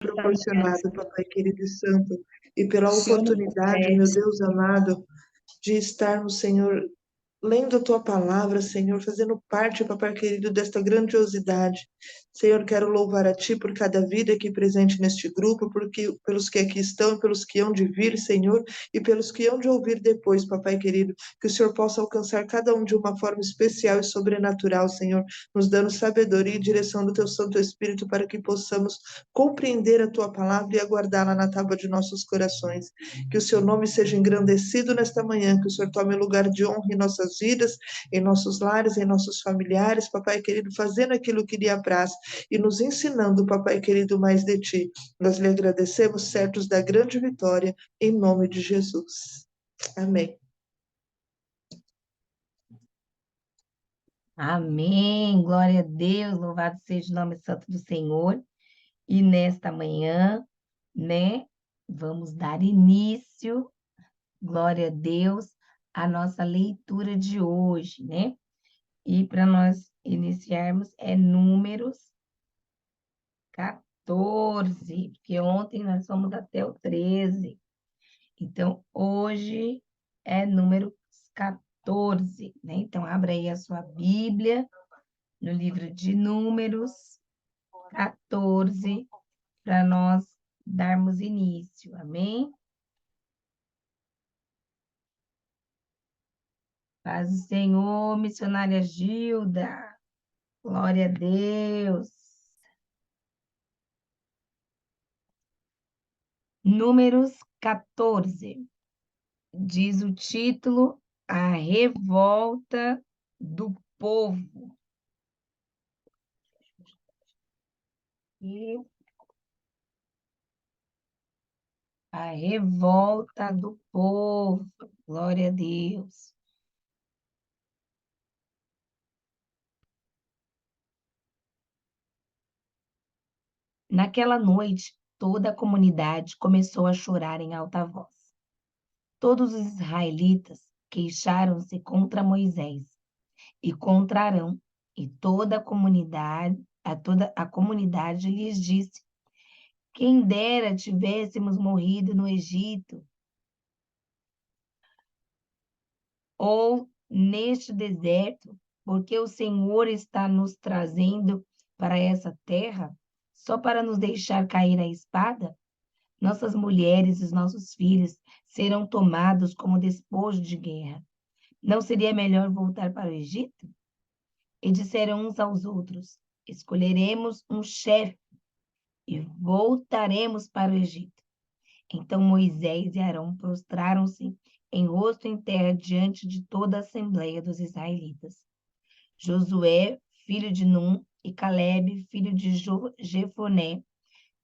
proporcionado, Papai querido e santo, e pela oportunidade, meu Deus amado, de estarmos, Senhor, lendo a tua palavra, Senhor, fazendo parte, Papai querido, desta grandiosidade. Senhor, quero louvar a Ti por cada vida aqui presente neste grupo, pelos que aqui estão e pelos que hão de vir, Senhor, e pelos que hão de ouvir depois, Papai querido, que o Senhor possa alcançar cada um de uma forma especial e sobrenatural, Senhor, nos dando sabedoria e direção do Teu Santo Espírito para que possamos compreender a Tua palavra e aguardá-la na tábua de nossos corações. Que o Seu nome seja engrandecido nesta manhã, que o Senhor tome lugar de honra em nossas vidas, em nossos lares, em nossos familiares, Papai querido, fazendo aquilo que lhe apraz e nos ensinando, Papai querido, mais de Ti. Nós lhe agradecemos, certos da grande vitória, em nome de Jesus. Amém. Amém, glória a Deus, louvado seja o nome santo do Senhor. E nesta manhã, né, vamos dar início, glória a Deus, à nossa leitura de hoje, né? E para nós iniciarmos é Números 14, porque ontem nós fomos até o 13. Então, hoje é Números 14, né? Então, abra aí a sua Bíblia no livro de Números 14, para nós darmos início, amém? Paz do Senhor, missionária Gilda, glória a Deus. Números 14, diz o título, A Revolta do Povo. E a revolta do povo, glória a Deus. Naquela noite, toda a comunidade começou a chorar em alta voz. Todos os israelitas queixaram-se contra Moisés e contra Arão, e toda a comunidade lhes disse: quem dera tivéssemos morrido no Egito ou neste deserto, porque o Senhor está nos trazendo para essa terra só para nos deixar cair a espada? Nossas mulheres e os nossos filhos serão tomados como despojo de guerra. Não seria melhor voltar para o Egito? E disseram uns aos outros: escolheremos um chefe e voltaremos para o Egito. Então Moisés e Arão prostraram-se em rosto em terra diante de toda a assembleia dos israelitas. Josué, filho de Num, e Calebe, filho de Jefoné,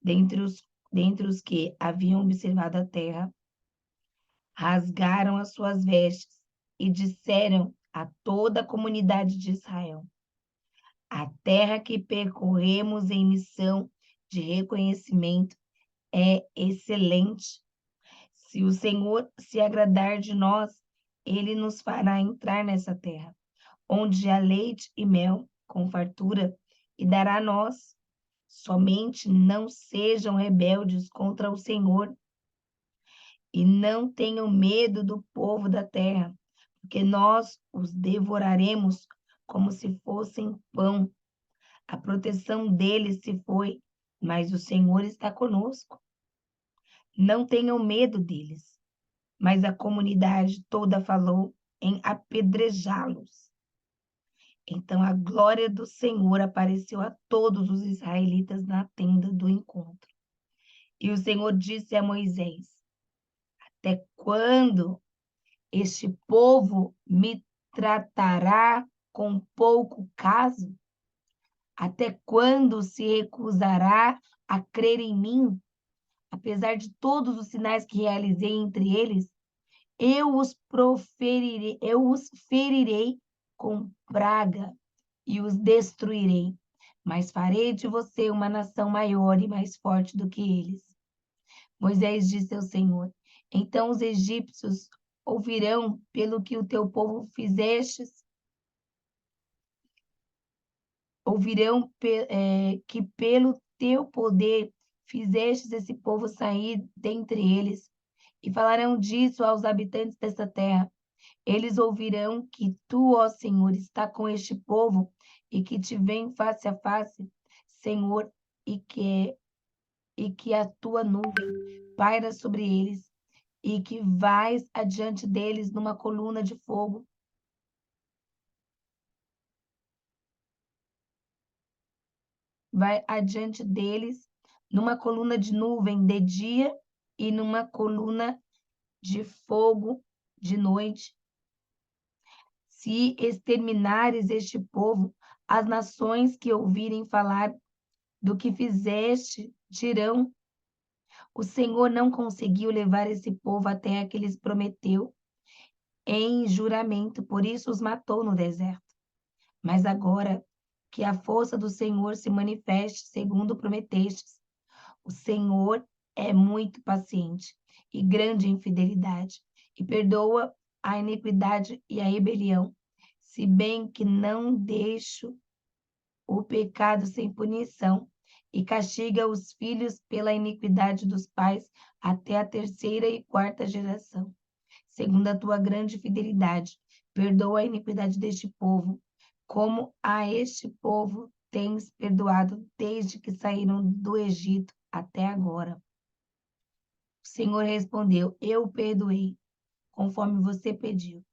dentre os que haviam observado a terra, rasgaram as suas vestes e disseram a toda a comunidade de Israel: a terra que percorremos em missão de reconhecimento é excelente. Se o Senhor se agradar de nós, ele nos fará entrar nessa terra, onde há leite e mel com fartura, e dará a nós. Somente não sejam rebeldes contra o Senhor e não tenham medo do povo da terra, porque nós os devoraremos como se fossem pão. A proteção deles se foi, mas o Senhor está conosco. Não tenham medo deles. Mas a comunidade toda falou em apedrejá-los. Então a glória do Senhor apareceu a todos os israelitas na tenda do encontro. E o Senhor disse a Moisés: até quando este povo me tratará com pouco caso? Até quando se recusará a crer em mim, apesar de todos os sinais que realizei entre eles? Eu os ferirei com praga e os destruirei, mas farei de você uma nação maior e mais forte do que eles. Moisés disse ao Senhor: então os egípcios ouvirão pelo que o teu povo fizestes, ouvirão que pelo teu poder fizestes esse povo sair dentre eles, e falarão disso aos habitantes desta terra. Eles ouvirão que tu, ó Senhor, está com este povo e que te vem face a face, Senhor, e que a tua nuvem paira sobre eles e que vais adiante deles numa coluna de fogo. Vai adiante deles numa coluna de nuvem de dia e numa coluna de fogo de noite. Se exterminares este povo, as nações que ouvirem falar do que fizeste dirão: o Senhor não conseguiu levar esse povo à terra que lhes prometeu em juramento, por isso os matou no deserto. Mas agora que a força do Senhor se manifeste segundo prometestes, o Senhor é muito paciente e grande em fidelidade, e perdoa a iniquidade e a rebelião, se bem que não deixo o pecado sem punição, e castiga os filhos pela iniquidade dos pais até a terceira e quarta geração. Segundo a tua grande fidelidade, perdoa a iniquidade deste povo, como a este povo tens perdoado desde que saíram do Egito até agora. O Senhor respondeu: eu perdoei, conforme você pediu.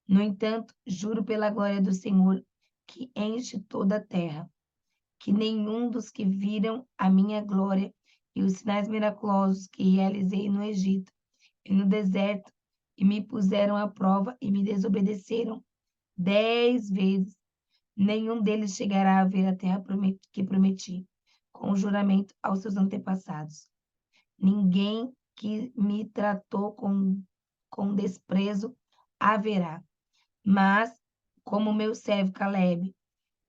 No entanto, juro pela glória do Senhor, que enche toda a terra, que nenhum dos que viram a minha glória e os sinais miraculosos que realizei no Egito e no deserto, e me puseram à prova e me desobedeceram 10 vezes, nenhum deles chegará a ver a terra que prometi, com o juramento aos seus antepassados. Ninguém que me tratou com desprezo haverá. Mas, como meu servo Caleb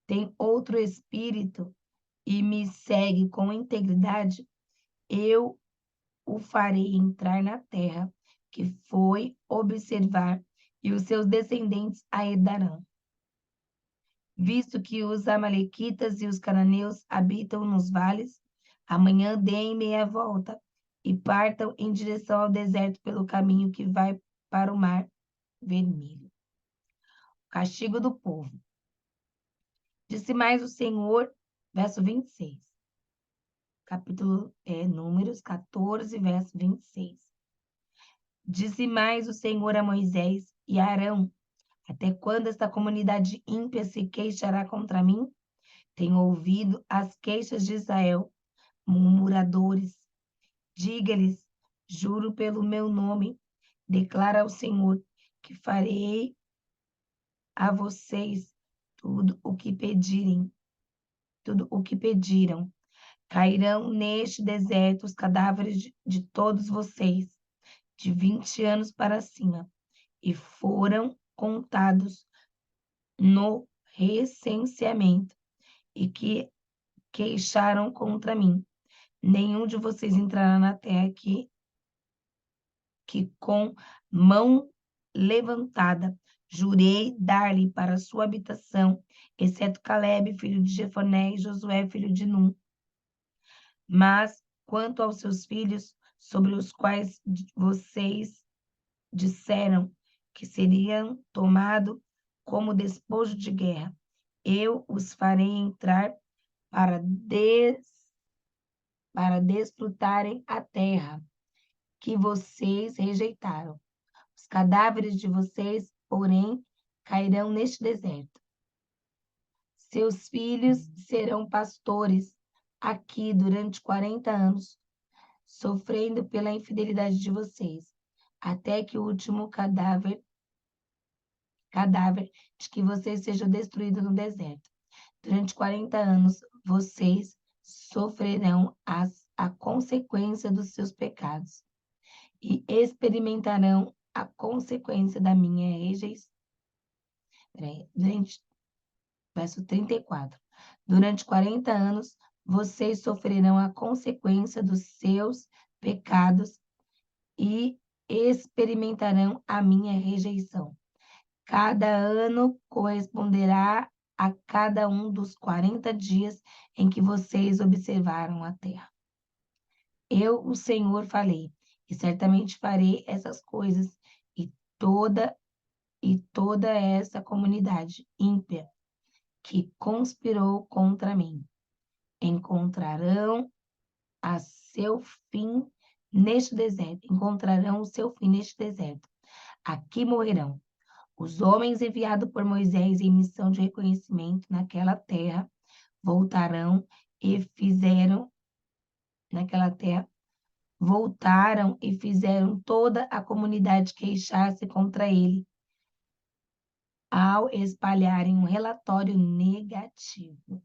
tem outro espírito e me segue com integridade, eu o farei entrar na terra que foi observar, e os seus descendentes a herdarão. Visto que os amalequitas e os cananeus habitam nos vales, amanhã deem meia volta e partam em direção ao deserto pelo caminho que vai para o Mar Vermelho. Castigo do povo. Disse mais o Senhor, verso 26. Capítulo Números 14, verso 26. Disse mais o Senhor a Moisés e a Arão: até quando esta comunidade ímpia se queixará contra mim? Tenho ouvido as queixas de Israel, murmuradores. Diga-lhes: juro pelo meu nome, declara ao Senhor, que farei a vocês tudo o que pediram. Cairão neste deserto os cadáveres de todos vocês, de 20 anos para cima, e foram contados no recenseamento, e que queixaram contra mim. Nenhum de vocês entrará na terra que com mão levantada jurei dar-lhe para sua habitação, exceto Caleb, filho de Jefoné, e Josué, filho de Num. Mas quanto aos seus filhos, sobre os quais vocês disseram que seriam tomados como despojo de guerra, eu os farei entrar para desfrutarem a terra que vocês rejeitaram. Os cadáveres de vocês, porém, cairão neste deserto. Seus filhos serão pastores aqui durante 40 anos, sofrendo pela infidelidade de vocês, até que o último cadáver de que vocês seja destruído no deserto. Durante 40 anos, vocês sofrerão a consequência dos seus pecados e experimentarão a consequência da minha rejeição. Verso 34. Durante 40 anos, vocês sofrerão a consequência dos seus pecados e experimentarão a minha rejeição. Cada ano corresponderá a cada um dos 40 dias em que vocês observaram a terra. Eu, o Senhor, falei, e certamente farei essas coisas, e toda essa comunidade ímpia que conspirou contra mim encontrarão a seu fim neste deserto, encontrarão o seu fim neste deserto. Aqui morrerão. Os homens enviados por Moisés em missão de reconhecimento naquela terra voltarão e fizeram naquela terra voltaram e fizeram toda a comunidade queixar-se contra ele ao espalharem um relatório negativo.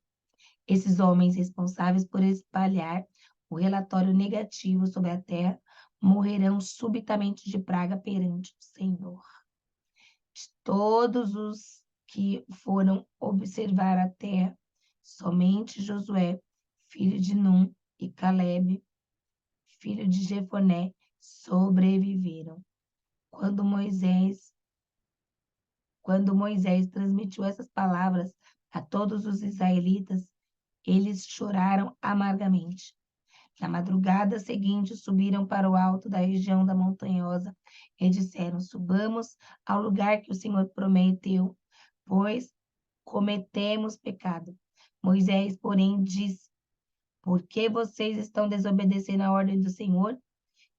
Esses homens responsáveis por espalhar o relatório negativo sobre a terra morrerão subitamente de praga perante o Senhor. De todos os que foram observar a terra, somente Josué, filho de Num, e Calebe, filho de Jefoné, sobreviveram. Quando Moisés transmitiu essas palavras a todos os israelitas, eles choraram amargamente. Na madrugada seguinte, subiram para o alto da região da montanhosa e disseram: Subamos ao lugar que o Senhor prometeu, pois cometemos pecado. Moisés, porém, disse: Por que vocês estão desobedecendo a ordem do Senhor?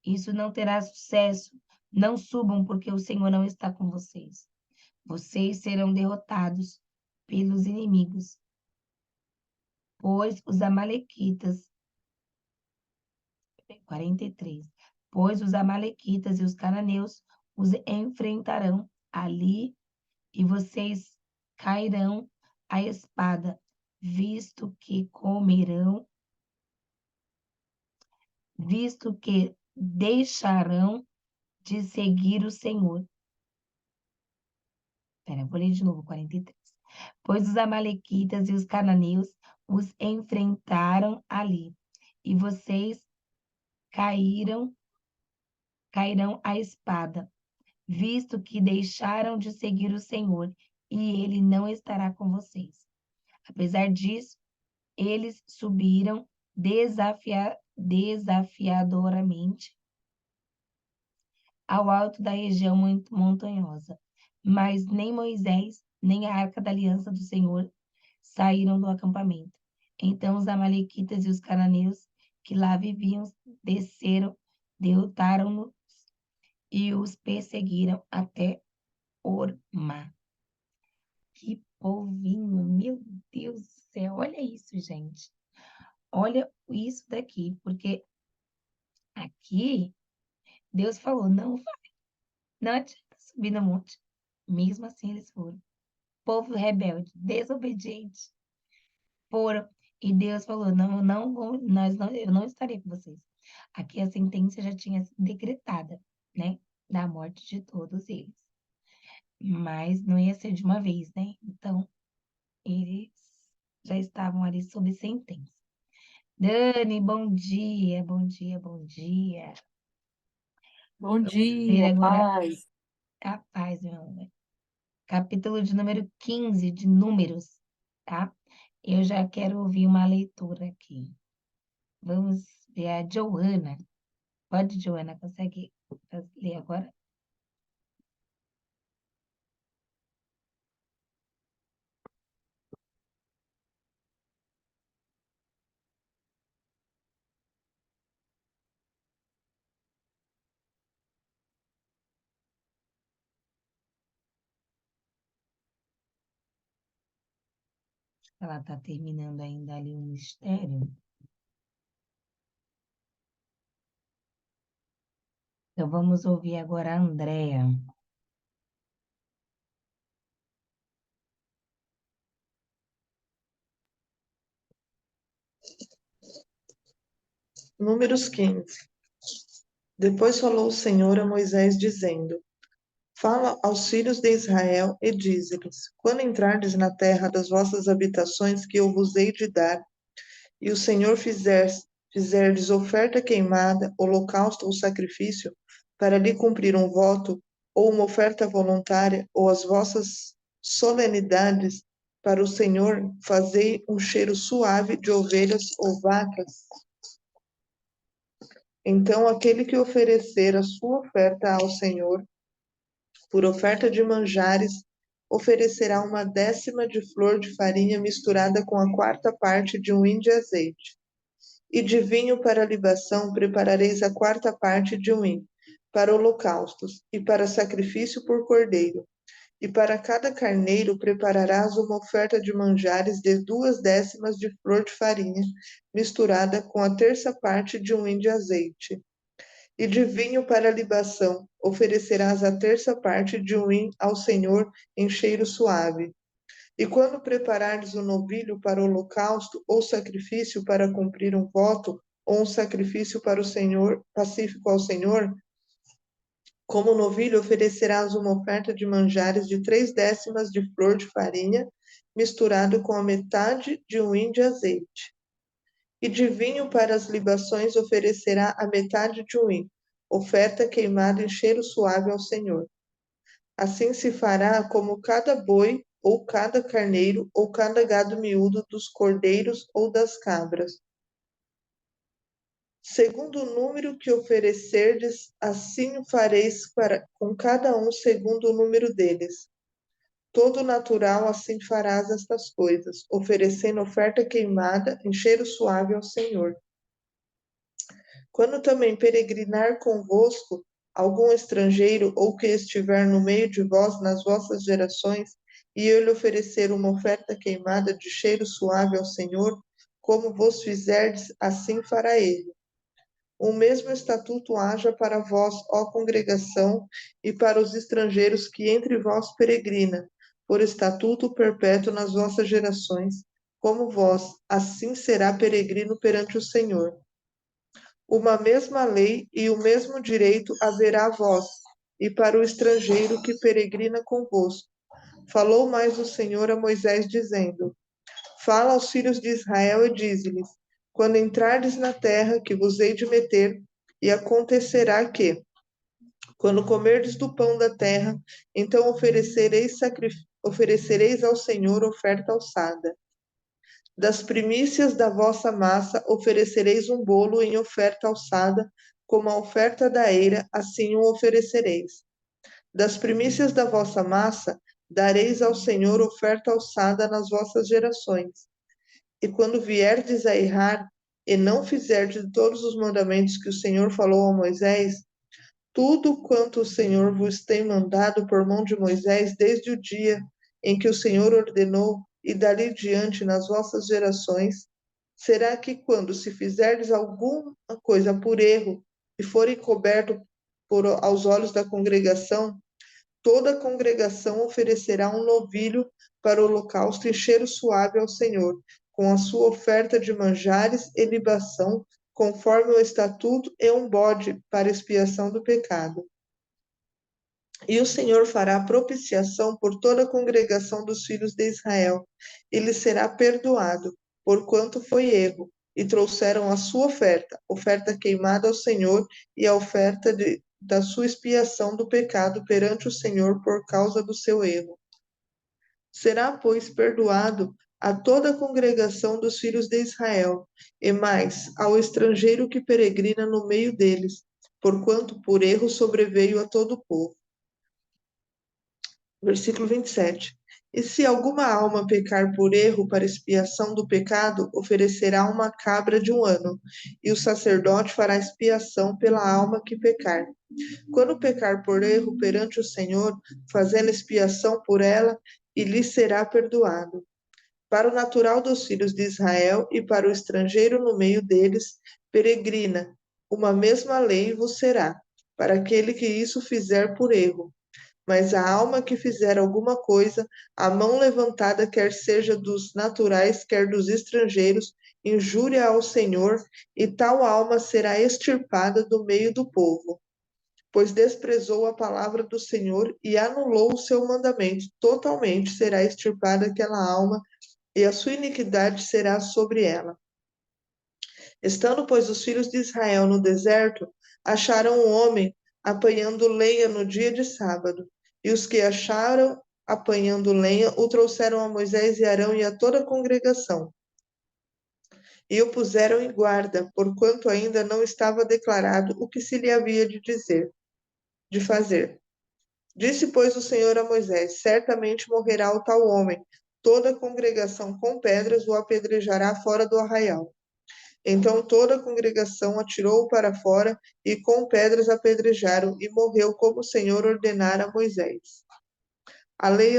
Isso não terá sucesso. Não subam, porque o Senhor não está com vocês. Vocês serão derrotados pelos inimigos, pois os amalequitas 43. Pois os amalequitas e os cananeus os enfrentarão ali e vocês cairão à espada, visto que deixarão de seguir o Senhor. Vou ler de novo, 43. Pois os amalequitas e os cananeus os enfrentaram ali, e vocês cairão à espada, visto que deixaram de seguir o Senhor, e ele não estará com vocês. Apesar disso, eles subiram desafiadoramente ao alto da região muito montanhosa, mas nem Moisés, nem a arca da aliança do Senhor saíram do acampamento. Então os amalequitas e os cananeus que lá viviam desceram, derrotaram-no e os perseguiram até Ormá. Que povinho, meu Deus do céu, olha isso, gente. Olha isso daqui, porque aqui Deus falou, não vai, não adianta subir no monte. Mesmo assim eles foram. Povo rebelde, desobediente, foram. E Deus falou, eu não estarei com vocês. Aqui a sentença já tinha sido decretada, né? Da morte de todos eles. Mas não ia ser de uma vez, né? Então, eles já estavam ali sob sentença. Dani, bom dia, bom dia, bom dia. Bom Vamos ler dia, agora paz. a paz, meu amor. Capítulo de número 15 de Números, tá? Eu já quero ouvir uma leitura aqui. Vamos ver a Joana. Pode, Joana, consegue ler agora? Ela está terminando ainda ali um mistério. Então, vamos ouvir agora a Andréa. Números 15. Depois falou o Senhor a Moisés, dizendo: Fala aos filhos de Israel e dize-lhes: Quando entrardes na terra das vossas habitações que eu vos hei de dar, e o Senhor fizerdes oferta queimada, holocausto ou sacrifício, para lhe cumprir um voto, ou uma oferta voluntária, ou as vossas solenidades, para o Senhor fazei um cheiro suave de ovelhas ou vacas Então aquele que oferecer a sua oferta ao Senhor, por oferta de manjares, oferecerá uma décima de flor de farinha misturada com a quarta parte de um hin de azeite. E de vinho para libação preparareis a quarta parte de um hin, para holocaustos, e para sacrifício por cordeiro. E para cada carneiro prepararás uma oferta de manjares de 2/10 de flor de farinha, misturada com a terça parte de um hin de azeite. E de vinho para libação oferecerás a terça parte de um hin ao Senhor em cheiro suave. E quando preparares o novilho para o holocausto, ou sacrifício para cumprir um voto, ou um sacrifício para o Senhor, pacífico ao Senhor, como novilho oferecerás uma oferta de manjares de 3/10 de flor de farinha, misturado com a metade de um hin de azeite. E de vinho para as libações oferecerá a metade de um hin, oferta queimada em cheiro suave ao Senhor. Assim se fará como cada boi, ou cada carneiro, ou cada gado miúdo dos cordeiros ou das cabras. Segundo o número que oferecerdes, assim o fareis com cada um segundo o número deles. Todo natural assim farás estas coisas, oferecendo oferta queimada em cheiro suave ao Senhor. Quando também peregrinar convosco algum estrangeiro ou que estiver no meio de vós nas vossas gerações, e eu lhe oferecer uma oferta queimada de cheiro suave ao Senhor, como vos fizerdes, assim fará ele. O mesmo estatuto haja para vós, ó congregação, e para os estrangeiros que entre vós peregrina, por estatuto perpétuo nas vossas gerações, como vós, assim será peregrino perante o Senhor. Uma mesma lei e o mesmo direito haverá a vós, e para o estrangeiro que peregrina convosco. Falou mais o Senhor a Moisés, dizendo: Fala aos filhos de Israel e dize-lhes: Quando entrardes na terra que vos hei de meter, e acontecerá que, quando comerdes do pão da terra, então oferecereis ao Senhor oferta alçada. Das primícias da vossa massa oferecereis um bolo em oferta alçada, como a oferta da eira, assim o oferecereis. Das primícias da vossa massa dareis ao Senhor oferta alçada nas vossas gerações. E quando vierdes a errar, e não fizerdes todos os mandamentos que o Senhor falou a Moisés, tudo quanto o Senhor vos tem mandado por mão de Moisés desde o dia em que o Senhor ordenou, e dali diante nas vossas gerações, será que quando se fizerdes alguma coisa por erro e for encoberto aos olhos da congregação, toda a congregação oferecerá um novilho para o holocausto em cheiro suave ao Senhor, com a sua oferta de manjares e libação, conforme o estatuto, e um bode para expiação do pecado. E o Senhor fará propiciação por toda a congregação dos filhos de Israel, e lhe será perdoado, porquanto foi erro, e trouxeram a sua oferta queimada ao Senhor, e a oferta da sua expiação do pecado perante o Senhor por causa do seu erro. Será, pois, perdoado a toda a congregação dos filhos de Israel, e mais ao estrangeiro que peregrina no meio deles, porquanto por erro sobreveio a todo o povo. Versículo 27. E se alguma alma pecar por erro para expiação do pecado, oferecerá uma cabra de 1 ano, e o sacerdote fará expiação pela alma que pecar. Quando pecar por erro perante o Senhor, fazendo expiação por ela, e lhe será perdoado. Para o natural dos filhos de Israel e para o estrangeiro no meio deles, peregrina, uma mesma lei vos será, para aquele que isso fizer por erro. Mas a alma que fizer alguma coisa, a mão levantada, quer seja dos naturais, quer dos estrangeiros, injúria ao Senhor, e tal alma será extirpada do meio do povo. Pois desprezou a palavra do Senhor e anulou o seu mandamento. Totalmente será extirpada aquela alma, e a sua iniquidade será sobre ela. Estando, pois, os filhos de Israel no deserto, acharam um homem apanhando lenha no dia de sábado. E os que acharam apanhando lenha o trouxeram a Moisés e Arão e a toda a congregação. e o puseram em guarda, porquanto ainda não estava declarado o que se lhe havia de fazer. Disse, pois, o Senhor a Moisés: certamente morrerá o tal homem. Toda a congregação com pedras o apedrejará fora do arraial. Então toda a congregação atirou-o para fora e com pedras apedrejaram, e morreu como o Senhor ordenara a Moisés. A lei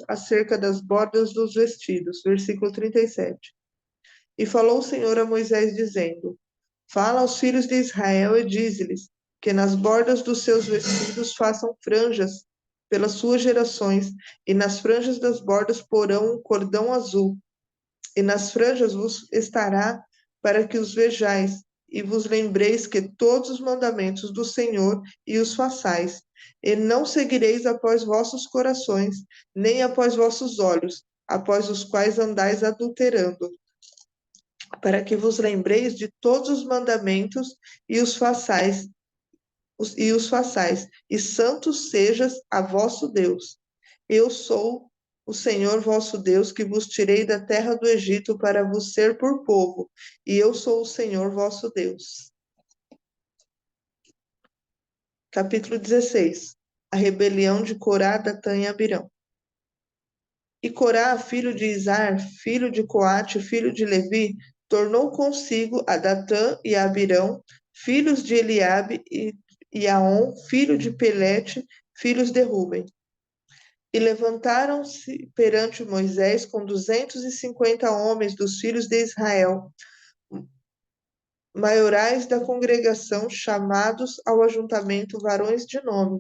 acerca das bordas dos vestidos, versículo 37. E falou o Senhor a Moisés, dizendo: fala aos filhos de Israel e dize-lhes que nas bordas dos seus vestidos façam franjas pelas suas gerações, e nas franjas das bordas porão um cordão azul, e nas franjas vos estará para que os vejais, e vos lembreis que todos os mandamentos do Senhor e os façais, e não seguireis após vossos corações, nem após vossos olhos, após os quais andais adulterando, para que vos lembreis de todos os mandamentos e os façais, e santos sejas a vosso Deus. Eu sou o Senhor vosso Deus, que vos tirei da terra do Egito para vos ser por povo, e eu sou o Senhor vosso Deus. Capítulo 16. A rebelião de Corá, Datã e Abirão. E Corá, filho de Izar, filho de Coate, filho de Levi, tornou consigo a Datã e a Abirão, filhos de Eliabe, e Aon, filho de Pelete, filhos de Ruben. E levantaram-se perante Moisés com 250 homens dos filhos de Israel, maiorais da congregação, chamados ao ajuntamento varões de nome.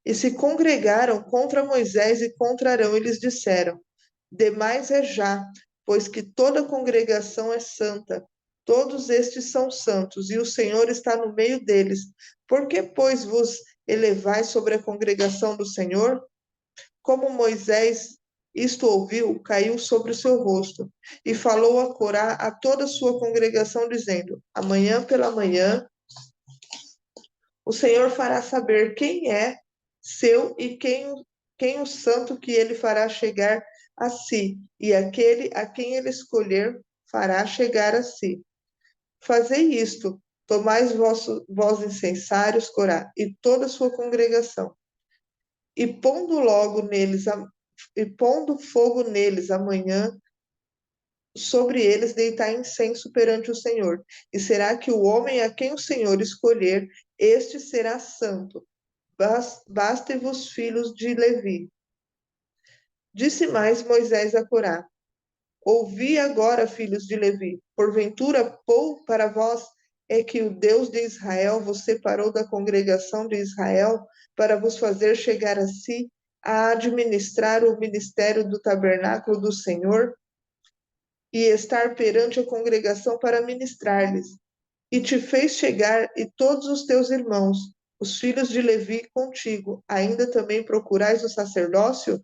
E se congregaram contra Moisés e contra Arão, e lhes disseram: demais é já, pois que toda a congregação é santa. Todos estes são santos, e o Senhor está no meio deles. Por que, pois, vos elevais sobre a congregação do Senhor? Como Moisés isto ouviu, caiu sobre o seu rosto, e falou a Corá a toda a sua congregação, dizendo: amanhã pela manhã o Senhor fará saber quem é seu e quem o santo que ele fará chegar a si, e aquele a quem ele escolher fará chegar a si. Fazei isto, tomai vós incensários, Corá, e toda a sua congregação, e pondo fogo neles amanhã, sobre eles deitar incenso perante o Senhor. E será que o homem a quem o Senhor escolher, este será santo. Bastem-vos, filhos de Levi. Disse mais Moisés a Corá: ouvi agora, filhos de Levi, porventura para vós é que o Deus de Israel vos separou da congregação de Israel para vos fazer chegar a si, a administrar o ministério do tabernáculo do Senhor e estar perante a congregação para ministrar-lhes. E te fez chegar e todos os teus irmãos, os filhos de Levi, contigo. Ainda também procurais o sacerdócio?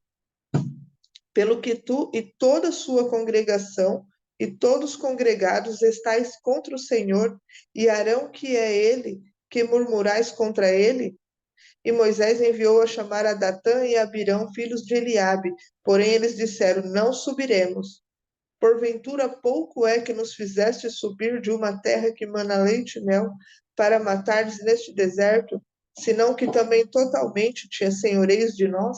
Pelo que tu e toda a sua congregação e todos os congregados estáis contra o Senhor, e Arão, que é ele, que murmurais contra ele? E Moisés enviou a chamar a Datã e a Abirão, filhos de Eliabe. Porém eles disseram: não subiremos. Porventura pouco é que nos fizeste subir de uma terra que mana leite e mel, para matardes neste deserto, senão que também totalmente te assenhoreias de nós?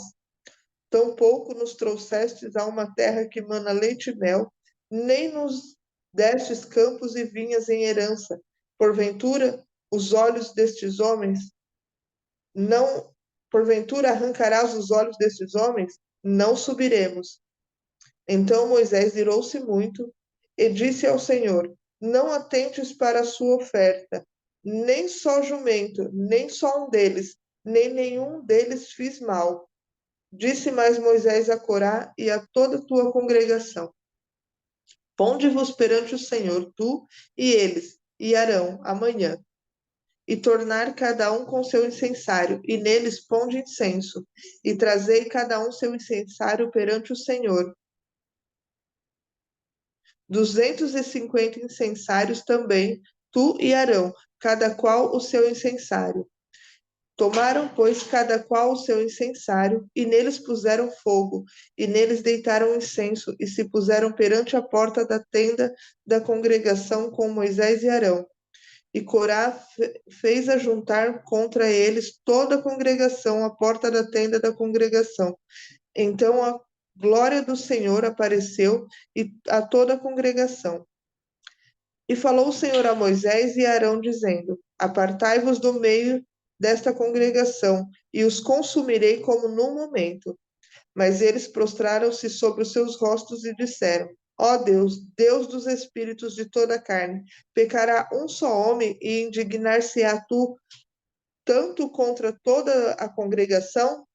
Tampouco nos trouxestes a uma terra que mana leite e mel, nem nos destes campos e vinhas em herança. Porventura, os olhos destes homens não, porventura arrancarás os olhos destes homens? Não subiremos. Então Moisés irou-se muito e disse ao Senhor: não atentes para a sua oferta, nem só jumento, nem só um deles, nem nenhum deles fiz mal. Disse mais Moisés a Corá e a toda a tua congregação: ponde-vos perante o Senhor, tu e eles, e Arão, amanhã, e tornar cada um com seu incensário, e neles ponde incenso, e trazei cada um seu incensário perante o Senhor. 250 incensários também, tu e Arão, cada qual o seu incensário. Tomaram, pois, cada qual o seu incensário, e neles puseram fogo, e neles deitaram incenso, e se puseram perante a porta da tenda da congregação com Moisés e Arão. E Corá fez ajuntar contra eles toda a congregação à porta da tenda da congregação. Então a glória do Senhor apareceu a toda a congregação. E falou o Senhor a Moisés e a Arão, dizendo: Apartai-vos do meio desta congregação, e os consumirei como num momento. Mas eles prostraram-se sobre os seus rostos e disseram: Ó Deus, Deus dos espíritos de toda a carne, pecará um só homem e indignar-se-á tu tanto contra toda a congregação?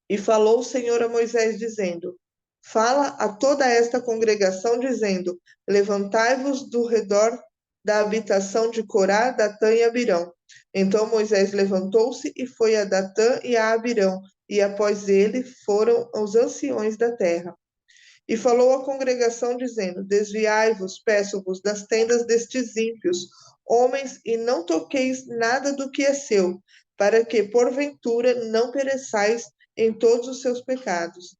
E falou o Senhor a Moisés, dizendo: Fala a toda esta congregação, dizendo: Levantai-vos do redor da habitação de Corá, Datã e Abirão. Então Moisés levantou-se e foi a Datã e a Abirão, e após ele foram os anciões da terra. E falou à congregação, dizendo: Desviai-vos, peço-vos, das tendas destes ímpios, homens, e não toqueis nada do que é seu, para que, porventura, não pereçais em todos os seus pecados.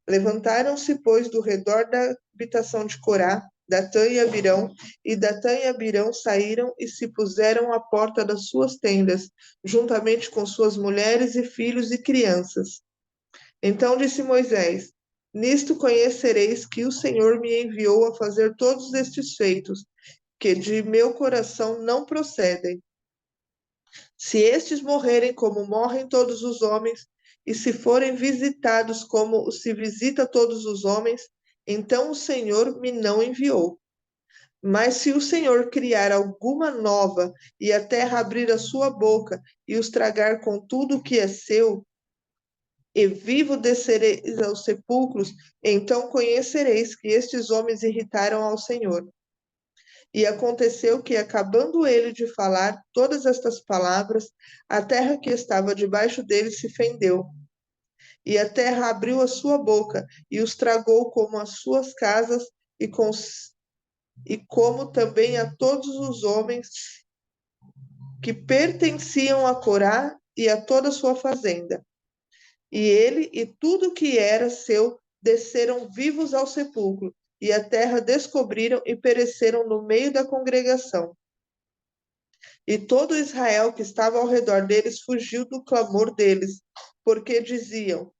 Levantaram-se, pois, do redor da habitação de Corá, Datã e Abirão, e Datã e Abirão saíram e se puseram à porta das suas tendas, juntamente com suas mulheres e filhos e crianças. Então disse Moisés: Nisto conhecereis que o Senhor me enviou a fazer todos estes feitos, que de meu coração não procedem. Se estes morrerem como morrem todos os homens, e se forem visitados como se visita todos os homens, então o Senhor me não enviou. Mas se o Senhor criar alguma nova, e a terra abrir a sua boca, e os tragar com tudo o que é seu, e vivo descereis aos sepulcros, então conhecereis que estes homens irritaram ao Senhor. E aconteceu que, acabando ele de falar todas estas palavras, a terra que estava debaixo dele se fendeu. E a terra abriu a sua boca e os tragou como as suas casas e como também a todos os homens que pertenciam a Corá e a toda a sua fazenda. E ele e tudo que era seu desceram vivos ao sepulcro, e a terra descobriram e pereceram no meio da congregação. E todo Israel que estava ao redor deles fugiu do clamor deles, porque diziam: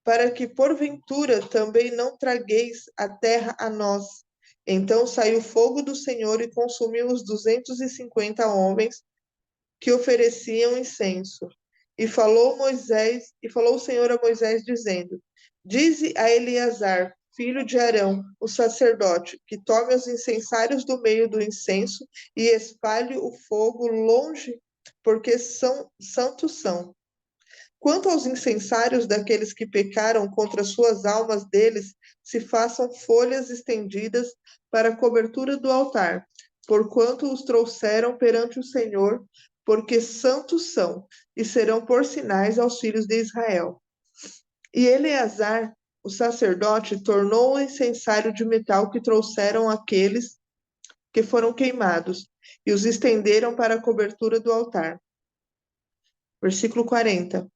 Para que porventura também não tragueis a terra a nós. Então saiu fogo do Senhor e consumiu os 250 homens que ofereciam incenso. E falou o Senhor a Moisés, dizendo: Dize a Eleazar, filho de Arão, o sacerdote, que tome os incensários do meio do incenso e espalhe o fogo longe, porque santos são. Quanto aos incensários daqueles que pecaram contra suas almas deles, se façam folhas estendidas para a cobertura do altar, porquanto os trouxeram perante o Senhor, porque santos são, e serão por sinais aos filhos de Israel. E Eleazar, o sacerdote, tornou o incensário de metal que trouxeram aqueles que foram queimados, e os estenderam para a cobertura do altar. Versículo 40.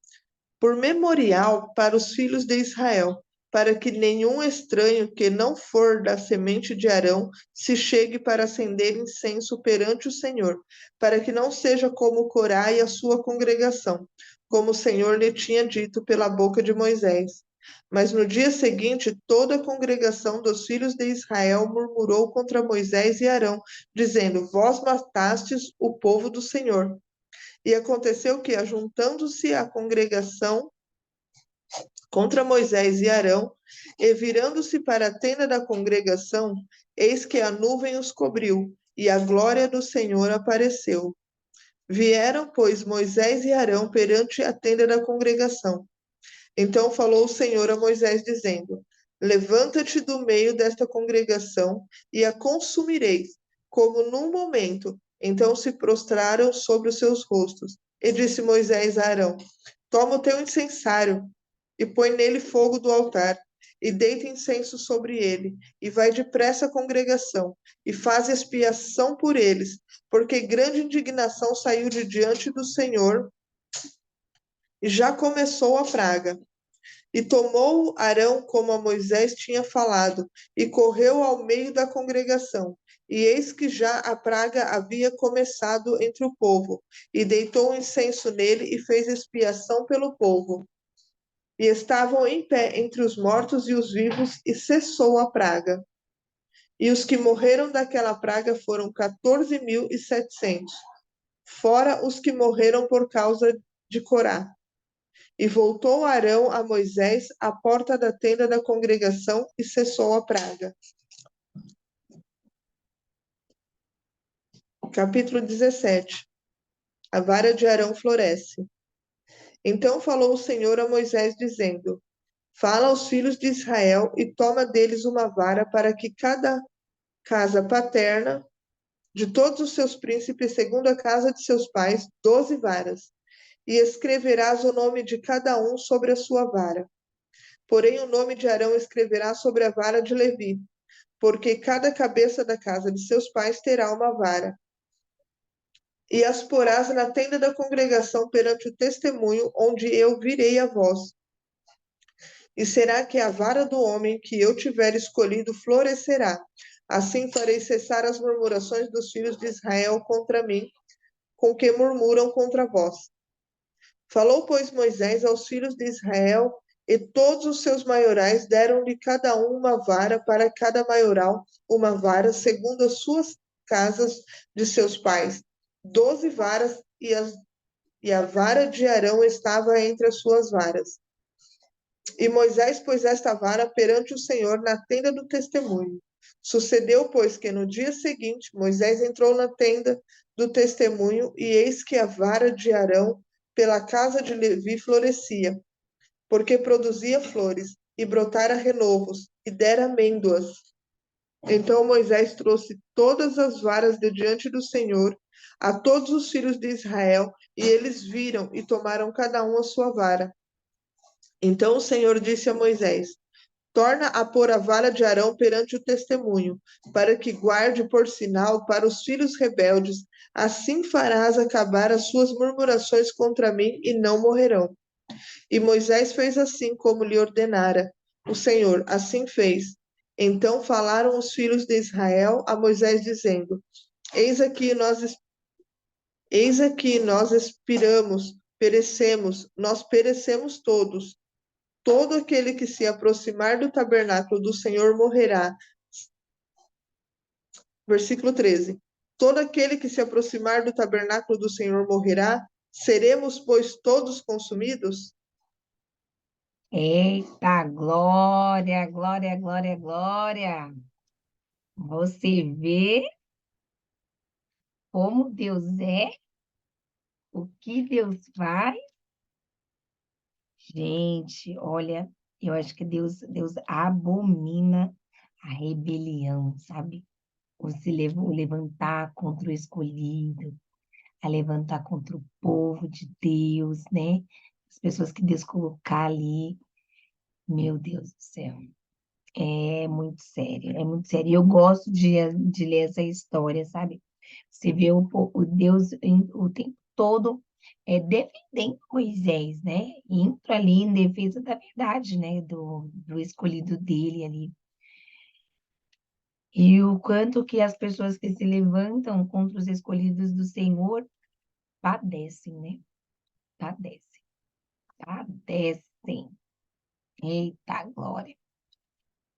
Por memorial para os filhos de Israel, para que nenhum estranho que não for da semente de Arão se chegue para acender incenso perante o Senhor, para que não seja como Corá e a sua congregação, como o Senhor lhe tinha dito pela boca de Moisés. Mas no dia seguinte, toda a congregação dos filhos de Israel murmurou contra Moisés e Arão, dizendo: Vós matastes o povo do Senhor. E aconteceu que, ajuntando-se a congregação contra Moisés e Arão, e virando-se para a tenda da congregação, eis que a nuvem os cobriu, e a glória do Senhor apareceu. Vieram, pois, Moisés e Arão perante a tenda da congregação. Então falou o Senhor a Moisés, dizendo: Levanta-te do meio desta congregação, e a consumireis, como num momento. Então se prostraram sobre os seus rostos. E disse Moisés a Arão: Toma o teu incensário, e põe nele fogo do altar, e deita incenso sobre ele, e vai depressa à congregação, e faz expiação por eles, porque grande indignação saiu de diante do Senhor e já começou a praga. E tomou Arão como a Moisés tinha falado, e correu ao meio da congregação. E eis que já a praga havia começado entre o povo, e deitou um incenso nele e fez expiação pelo povo. E estavam em pé entre os mortos e os vivos, e cessou a praga. E os que morreram daquela praga foram 14.700, fora os que morreram por causa de Corá. E voltou Arão a Moisés à porta da tenda da congregação e cessou a praga. Capítulo 17. A vara de Arão floresce. Então falou o Senhor a Moisés, dizendo: Fala aos filhos de Israel e toma deles uma vara para que cada casa paterna de todos os seus príncipes, segundo a casa de seus pais, 12 varas. E escreverás o nome de cada um sobre a sua vara. Porém, o nome de Arão escreverás sobre a vara de Levi, porque cada cabeça da casa de seus pais terá uma vara. E as porás na tenda da congregação perante o testemunho, onde eu virei a voz. E será que a vara do homem que eu tiver escolhido florescerá. Assim farei cessar as murmurações dos filhos de Israel contra mim, com que murmuram contra vós. Falou, pois, Moisés aos filhos de Israel, e todos os seus maiorais deram-lhe cada um uma vara, para cada maioral uma vara, segundo as suas casas de seus pais. 12 varas, e a vara de Arão estava entre as suas varas. E Moisés pôs esta vara perante o Senhor na tenda do testemunho. Sucedeu, pois, que no dia seguinte Moisés entrou na tenda do testemunho, e eis que a vara de Arão pela casa de Levi florescia, porque produzia flores, e brotara renovos, e dera amêndoas. Então Moisés trouxe todas as varas de diante do Senhor a todos os filhos de Israel, e eles viram e tomaram cada um a sua vara. Então o Senhor disse a Moisés: Torna a pôr a vara de Arão perante o testemunho, para que guarde por sinal para os filhos rebeldes. Assim farás acabar as suas murmurações contra mim, e não morrerão. E Moisés fez assim como lhe ordenara. O Senhor assim fez. Então falaram os filhos de Israel a Moisés, dizendo: Eis aqui nós expiramos, nós perecemos todos. Todo aquele que se aproximar do tabernáculo do Senhor morrerá. Versículo 13. Todo aquele que se aproximar do tabernáculo do Senhor morrerá. Seremos, pois, todos consumidos? Eita, glória, glória, glória, glória. Você vê como Deus é, o que Deus faz. Gente, olha, eu acho que Deus abomina a rebelião, sabe? O levantar contra o escolhido, a levantar contra o povo de Deus, né? As pessoas que Deus colocar ali. Meu Deus do céu. É muito sério, é muito sério. Eu gosto de ler essa história, sabe? Você vê o Deus o tempo todo defendendo Moisés, né? Indo ali em defesa da verdade, né? Do escolhido dele ali. E o quanto que as pessoas que se levantam contra os escolhidos do Senhor padecem, né? Padecem, padecem. Eita glória.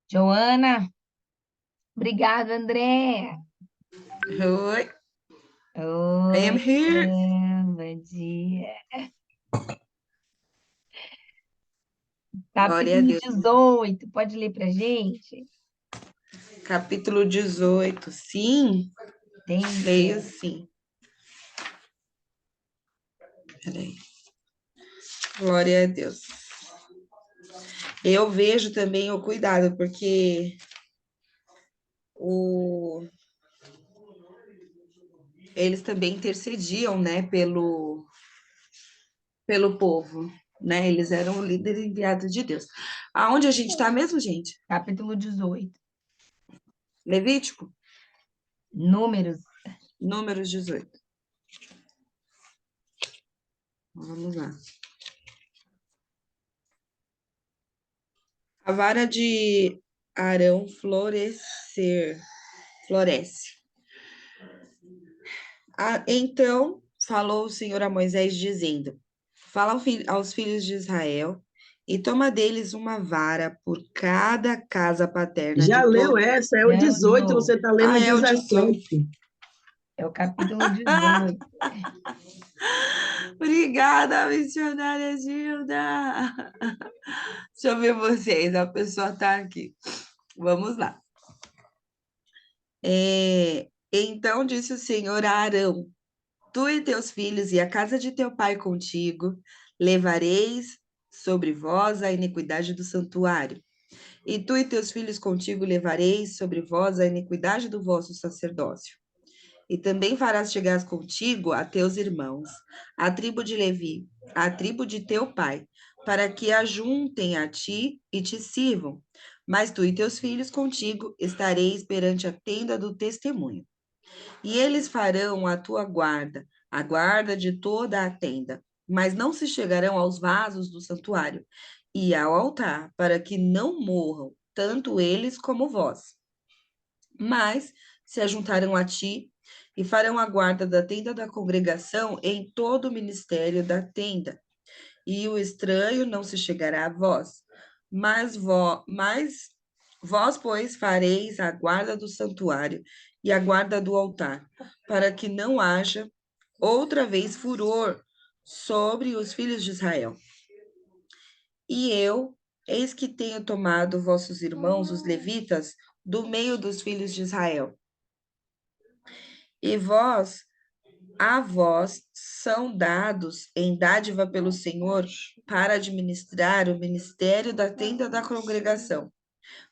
Joana, obrigada, André. Oi, I am Oi, here. bom dia. Glória a Capítulo Deus. 18, pode ler pra gente? Capítulo 18. Sim, Tem leio fé. sim. Peraí. Glória a Deus. Eu vejo também o cuidado, porque o... eles também intercediam, né, pelo povo, né? Eles eram o líder enviado de Deus. Aonde a gente está mesmo, gente? Capítulo 18. Levítico? Números. Números 18. Vamos lá. vara de Arão floresce. Então falou o Senhor a Moisés, dizendo: Fala aos filhos de Israel, e toma deles uma vara por cada casa paterna Já de leu todo. essa? É o Não, de 18, novo. você está lendo É o 18. 17. É o capítulo 18. Obrigada, missionária Gilda. Deixa eu ver vocês, a pessoa está aqui. Vamos lá. Então disse o Senhor a Arão: Tu e teus filhos e a casa de teu pai contigo, levareis sobre vós a iniquidade do santuário. E tu e teus filhos contigo levareis sobre vós a iniquidade do vosso sacerdócio. E também farás chegar contigo a teus irmãos, a tribo de Levi, a tribo de teu pai, para que ajuntem a ti e te sirvam. Mas tu e teus filhos contigo estareis perante a tenda do testemunho. E eles farão a tua guarda, a guarda de toda a tenda, mas não se chegarão aos vasos do santuário e ao altar, para que não morram, tanto eles como vós. Mas se ajuntarão a ti e farão a guarda da tenda da congregação em todo o ministério da tenda. E o estranho não se chegará a vós, mas vós, pois, fareis a guarda do santuário e a guarda do altar, para que não haja outra vez furor sobre os filhos de Israel. E eu, eis que tenho tomado vossos irmãos, os levitas, do meio dos filhos de Israel. E a vós são dados em dádiva pelo Senhor para administrar o ministério da tenda da congregação.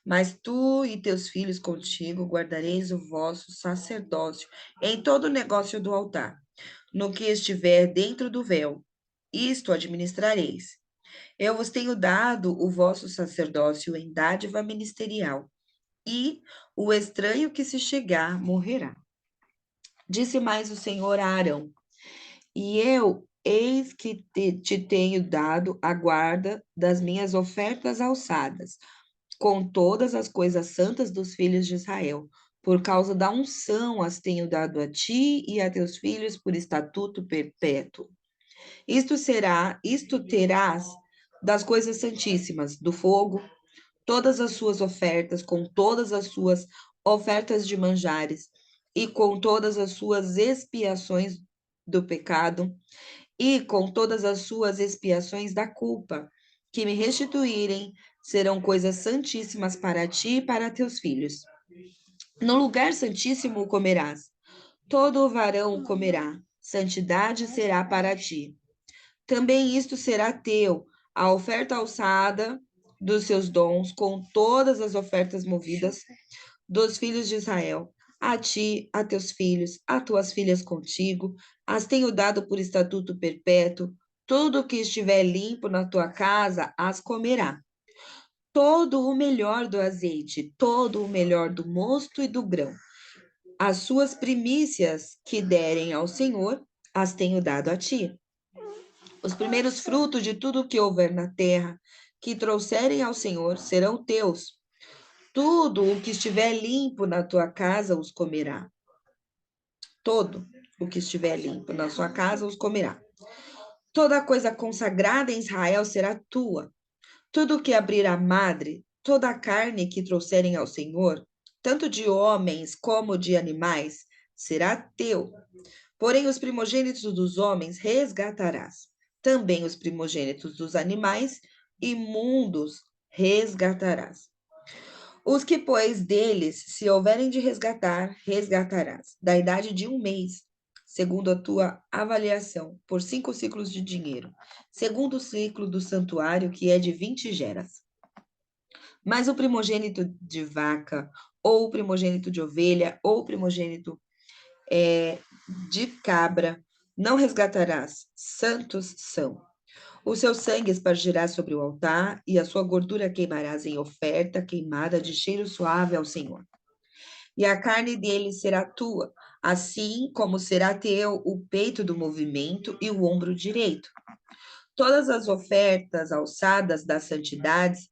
Mas tu e teus filhos contigo guardareis o vosso sacerdócio em todo o negócio do altar, no que estiver dentro do véu. Isto administrareis. Eu vos tenho dado o vosso sacerdócio em dádiva ministerial, e o estranho que se chegar morrerá. Disse mais o Senhor a Arão: E eu, eis que te tenho dado a guarda das minhas ofertas alçadas, com todas as coisas santas dos filhos de Israel. Por causa da unção as tenho dado a ti e a teus filhos por estatuto perpétuo. Isto terás das coisas santíssimas, do fogo, todas as suas ofertas, com todas as suas ofertas de manjares, e com todas as suas expiações do pecado, e com todas as suas expiações da culpa, que me restituírem, serão coisas santíssimas para ti e para teus filhos. No lugar santíssimo comerás, todo o varão comerá, santidade será para ti. Também isto será teu, a oferta alçada dos seus dons, com todas as ofertas movidas dos filhos de Israel. A ti, a teus filhos, a tuas filhas contigo, as tenho dado por estatuto perpétuo. Tudo que estiver limpo na tua casa, as comerá. Todo o melhor do azeite, todo o melhor do mosto e do grão. As suas primícias que derem ao Senhor, as tenho dado a ti. Os primeiros frutos de tudo que houver na terra, que trouxerem ao Senhor, serão teus. Tudo o que estiver limpo na tua casa os comerá. Todo o que estiver limpo na sua casa os comerá. Toda coisa consagrada em Israel será tua. Tudo o que abrir a madre, toda a carne que trouxerem ao Senhor, tanto de homens como de animais, será teu. Porém, os primogênitos dos homens resgatarás. Também os primogênitos dos animais imundos resgatarás. Os que, pois, deles se houverem de resgatar, resgatarás, da idade de 1 mês, segundo a tua avaliação, por 5 ciclos de dinheiro, segundo o ciclo do santuário, que é de 20 geras. Mas o primogênito de vaca, ou o primogênito de ovelha, ou o primogênito de cabra, não resgatarás, santos são. O seu sangue espargirás sobre o altar, e a sua gordura queimarás em oferta queimada de cheiro suave ao Senhor. E a carne dele será tua, assim como será teu o peito do movimento e o ombro direito. Todas as ofertas alçadas das santidades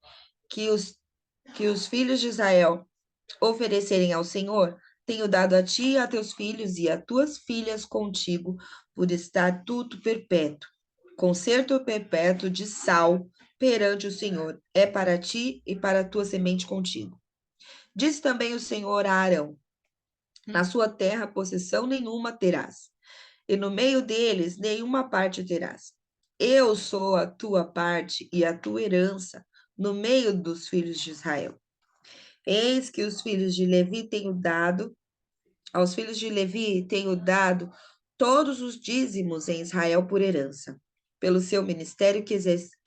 que os que os filhos de Israel oferecerem ao Senhor, tenho dado a ti e a teus filhos e a tuas filhas contigo por estatuto perpétuo, concerto perpétuo de sal perante o Senhor, é para ti e para a tua semente contigo. Disse também o Senhor a Arão: na sua terra possessão nenhuma terás, e no meio deles nenhuma parte terás. Eu sou a tua parte e a tua herança no meio dos filhos de Israel. Eis que os filhos de Levi tenho dado, aos filhos de Levi tenho dado todos os dízimos em Israel por herança, pelo seu ministério que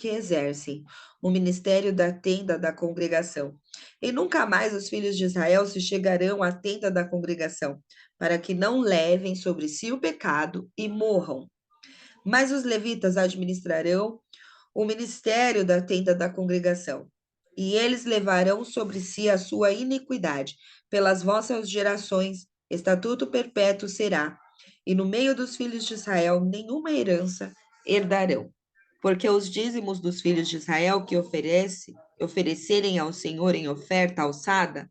exercem, o ministério da tenda da congregação. E nunca mais os filhos de Israel se chegarão à tenda da congregação, para que não levem sobre si o pecado e morram. Mas os levitas administrarão o ministério da tenda da congregação, e eles levarão sobre si a sua iniquidade. Pelas vossas gerações, estatuto perpétuo será, e no meio dos filhos de Israel nenhuma herança herdarão. Porque os dízimos dos filhos de Israel que oferecerem ao Senhor em oferta alçada,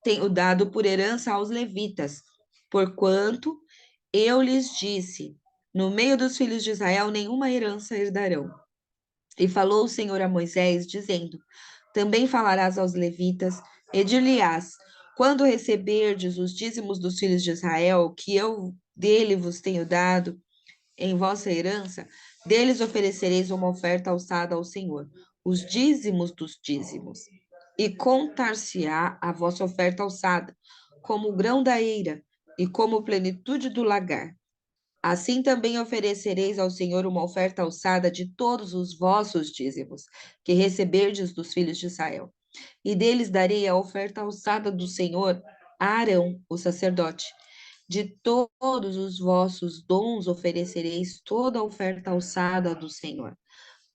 tenho dado por herança aos levitas, porquanto eu lhes disse, no meio dos filhos de Israel nenhuma herança herdarão. E falou o Senhor a Moisés, dizendo: também falarás aos levitas, e dir-lhe-ás: quando receberdes os dízimos dos filhos de Israel, que eu dele vos tenho dado em vossa herança, deles oferecereis uma oferta alçada ao Senhor, os dízimos dos dízimos. E contar-se-á a vossa oferta alçada, como o grão da eira, e como plenitude do lagar. Assim também oferecereis ao Senhor uma oferta alçada de todos os vossos dízimos, que receberdes dos filhos de Israel. E deles darei a oferta alçada do Senhor a Arão, o sacerdote. De todos os vossos dons oferecereis toda a oferta alçada do Senhor.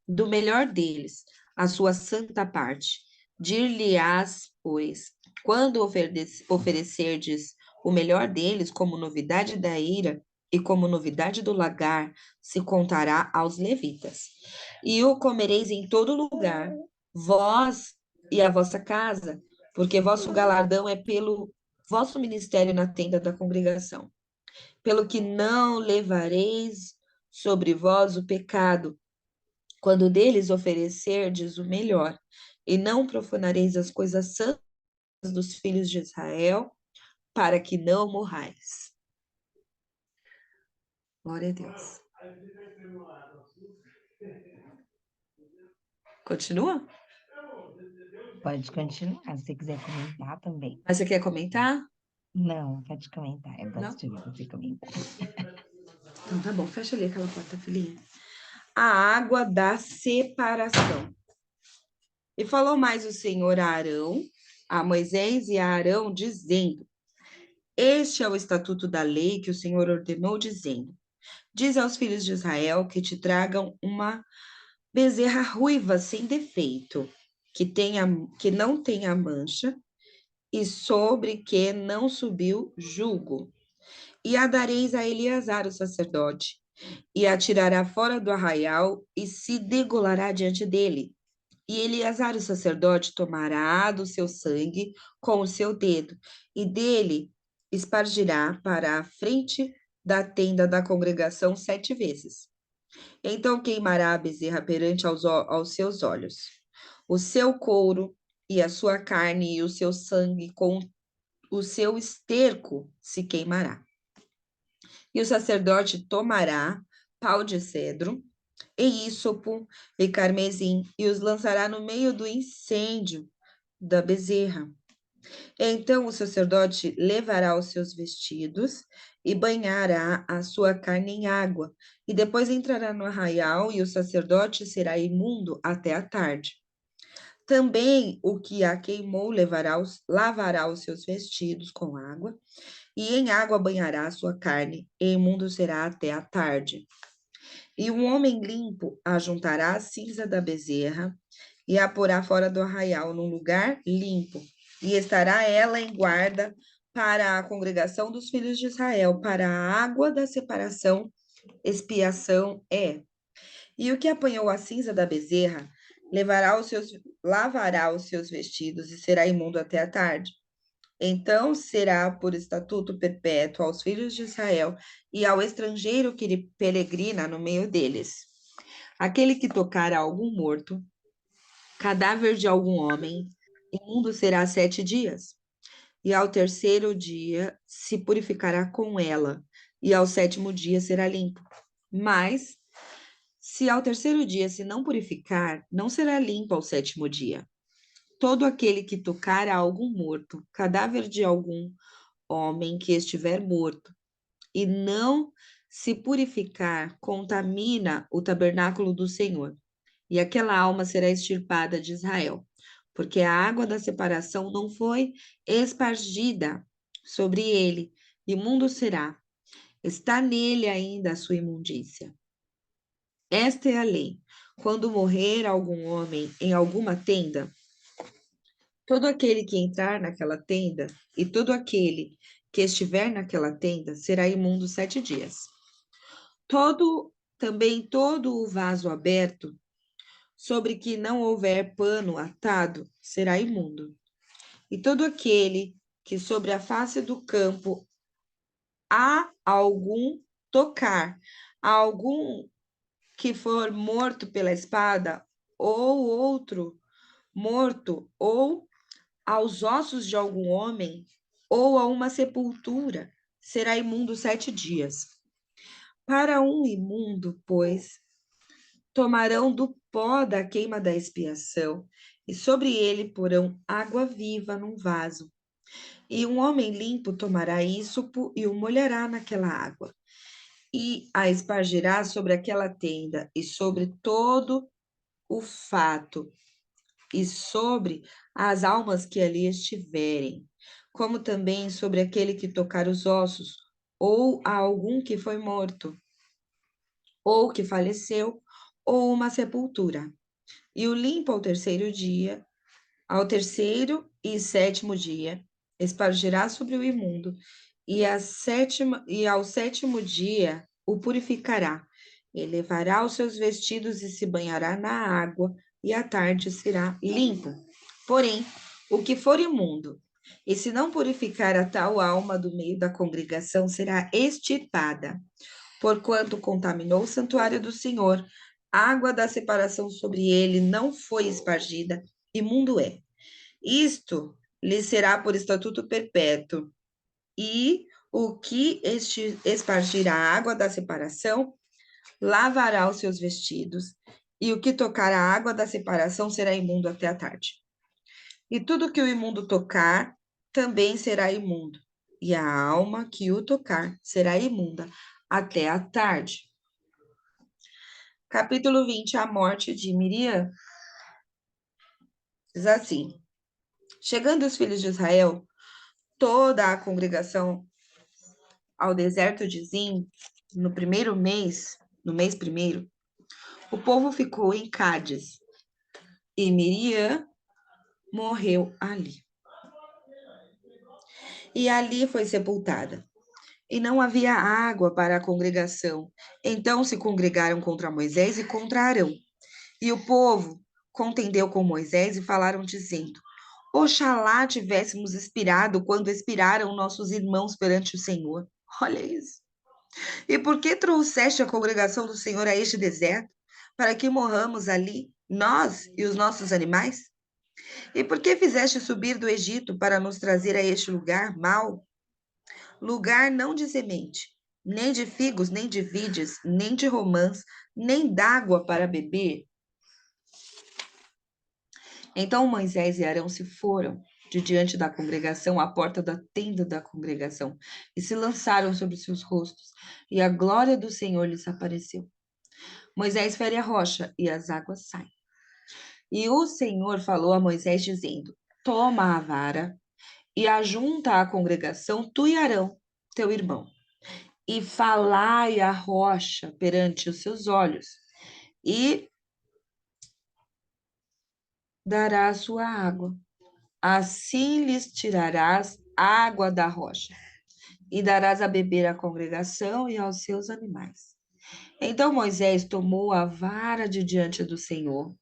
Do melhor deles, a sua santa parte. Dir-lhe-ás, pois, quando oferecerdes o melhor deles como novidade da eira, e como novidade do lagar, se contará aos levitas. E o comereis em todo lugar, vós e a vossa casa, porque vosso galardão é pelo vosso ministério na tenda da congregação. Pelo que não levareis sobre vós o pecado, quando deles oferecerdes o melhor, e não profanareis as coisas santas dos filhos de Israel, para que não morrais. Glória a Deus. Continua? Pode continuar, se você quiser comentar também. Mas você quer comentar? Não, pode comentar. Eu Não? gosto de ouvir você comentar. Então tá bom, fecha ali aquela porta, filhinha. A água da separação. E falou mais o Senhor a Arão, a Moisés e a Arão, dizendo: este é o estatuto da lei que o Senhor ordenou, dizendo: diz aos filhos de Israel que te tragam uma bezerra ruiva sem defeito, que não tenha mancha, e sobre que não subiu julgo. E a dareis a Eleazar, o sacerdote, e a tirará fora do arraial, e se degolará diante dele. E Eleazar, o sacerdote, tomará do seu sangue com o seu dedo, e dele espargirá para a frente da tenda da congregação 7 vezes. Então queimará a bezerra perante aos seus olhos. O seu couro e a sua carne e o seu sangue com o seu esterco se queimará. E o sacerdote tomará pau de cedro, e ísopo, e carmesim, e os lançará no meio do incêndio da bezerra. Então o sacerdote levará os seus vestidos e banhará a sua carne em água, e depois entrará no arraial, e o sacerdote será imundo até a tarde. Também o que a queimou lavará os seus vestidos com água, e em água banhará a sua carne, e imundo será até a tarde. E um homem limpo ajuntará a cinza da bezerra, e a porá fora do arraial, num lugar limpo, e estará ela em guarda para a congregação dos filhos de Israel, para a água da separação, expiação é. E o que apanhou a cinza da bezerra, lavará os seus vestidos e será imundo até a tarde. Então será por estatuto perpétuo aos filhos de Israel e ao estrangeiro que peregrina no meio deles. Aquele que tocar a algum morto, cadáver de algum homem, imundo será 7 dias. E ao terceiro dia se purificará com ela, e ao 7º dia será limpo. Mas, se ao terceiro dia se não purificar, não será limpo ao 7º dia. Todo aquele que tocar a algum morto, cadáver de algum homem que estiver morto, e não se purificar, contamina o tabernáculo do Senhor, e aquela alma será extirpada de Israel, porque a água da separação não foi espargida sobre ele, imundo será. Está nele ainda a sua imundícia. Esta é a lei. Quando morrer algum homem em alguma tenda, todo aquele que entrar naquela tenda e todo aquele que estiver naquela tenda será imundo 7 dias. Também todo o vaso aberto, sobre que não houver pano atado, será imundo. E todo aquele que sobre a face do campo a algum que for morto pela espada, ou outro morto, ou aos ossos de algum homem, ou a uma sepultura, será imundo 7 dias. Para um imundo, pois, tomarão do pó da queima da expiação, e sobre ele porão água viva num vaso. E um homem limpo tomará ísopo e o molhará naquela água, e a espargirá sobre aquela tenda, e sobre todo o fato, e sobre as almas que ali estiverem, como também sobre aquele que tocar os ossos, ou a algum que foi morto, ou que faleceu, ou uma sepultura. E o limpo ao terceiro dia, ao terceiro e 7º dia, espargirá sobre o imundo, e ao 7º dia o purificará. E levará os seus vestidos e se banhará na água, e à tarde será limpo. Porém, o que for imundo, e se não purificar a tal alma do meio da congregação, será extirpada, porquanto contaminou o santuário do Senhor. A água da separação sobre ele não foi espargida, imundo é. Isto lhe será por estatuto perpétuo. E o que espargir a água da separação, lavará os seus vestidos, e o que tocar a água da separação será imundo até a tarde. E tudo que o imundo tocar, também será imundo, e a alma que o tocar será imunda até a tarde. Capítulo 20, a morte de Miriam. Diz assim: chegando os filhos de Israel, toda a congregação ao deserto de Zim, no mês primeiro, o povo ficou em Cádiz, e Miriam morreu ali. E ali foi sepultada. E não havia água para a congregação. Então se congregaram contra Moisés e contra Arão. E o povo contendeu com Moisés e falaram, dizendo: oxalá tivéssemos expirado quando expiraram nossos irmãos perante o Senhor. Olha isso. E por que trouxeste a congregação do Senhor a este deserto, para que morramos ali, nós e os nossos animais? E por que fizeste subir do Egito para nos trazer a este lugar mau? Lugar não de semente, nem de figos, nem de vides, nem de romãs, nem d'água para beber? Então Moisés e Arão se foram de diante da congregação à porta da tenda da congregação e se lançaram sobre seus rostos, e a glória do Senhor lhes apareceu. Moisés fere a rocha e as águas saem. E o Senhor falou a Moisés dizendo: toma a vara e ajunta a congregação, tu e Arão, teu irmão, e falai a rocha perante os seus olhos, e dará a sua água. Assim lhes tirarás água da rocha, e darás a beber à congregação e aos seus animais. Então Moisés tomou a vara de diante do Senhor,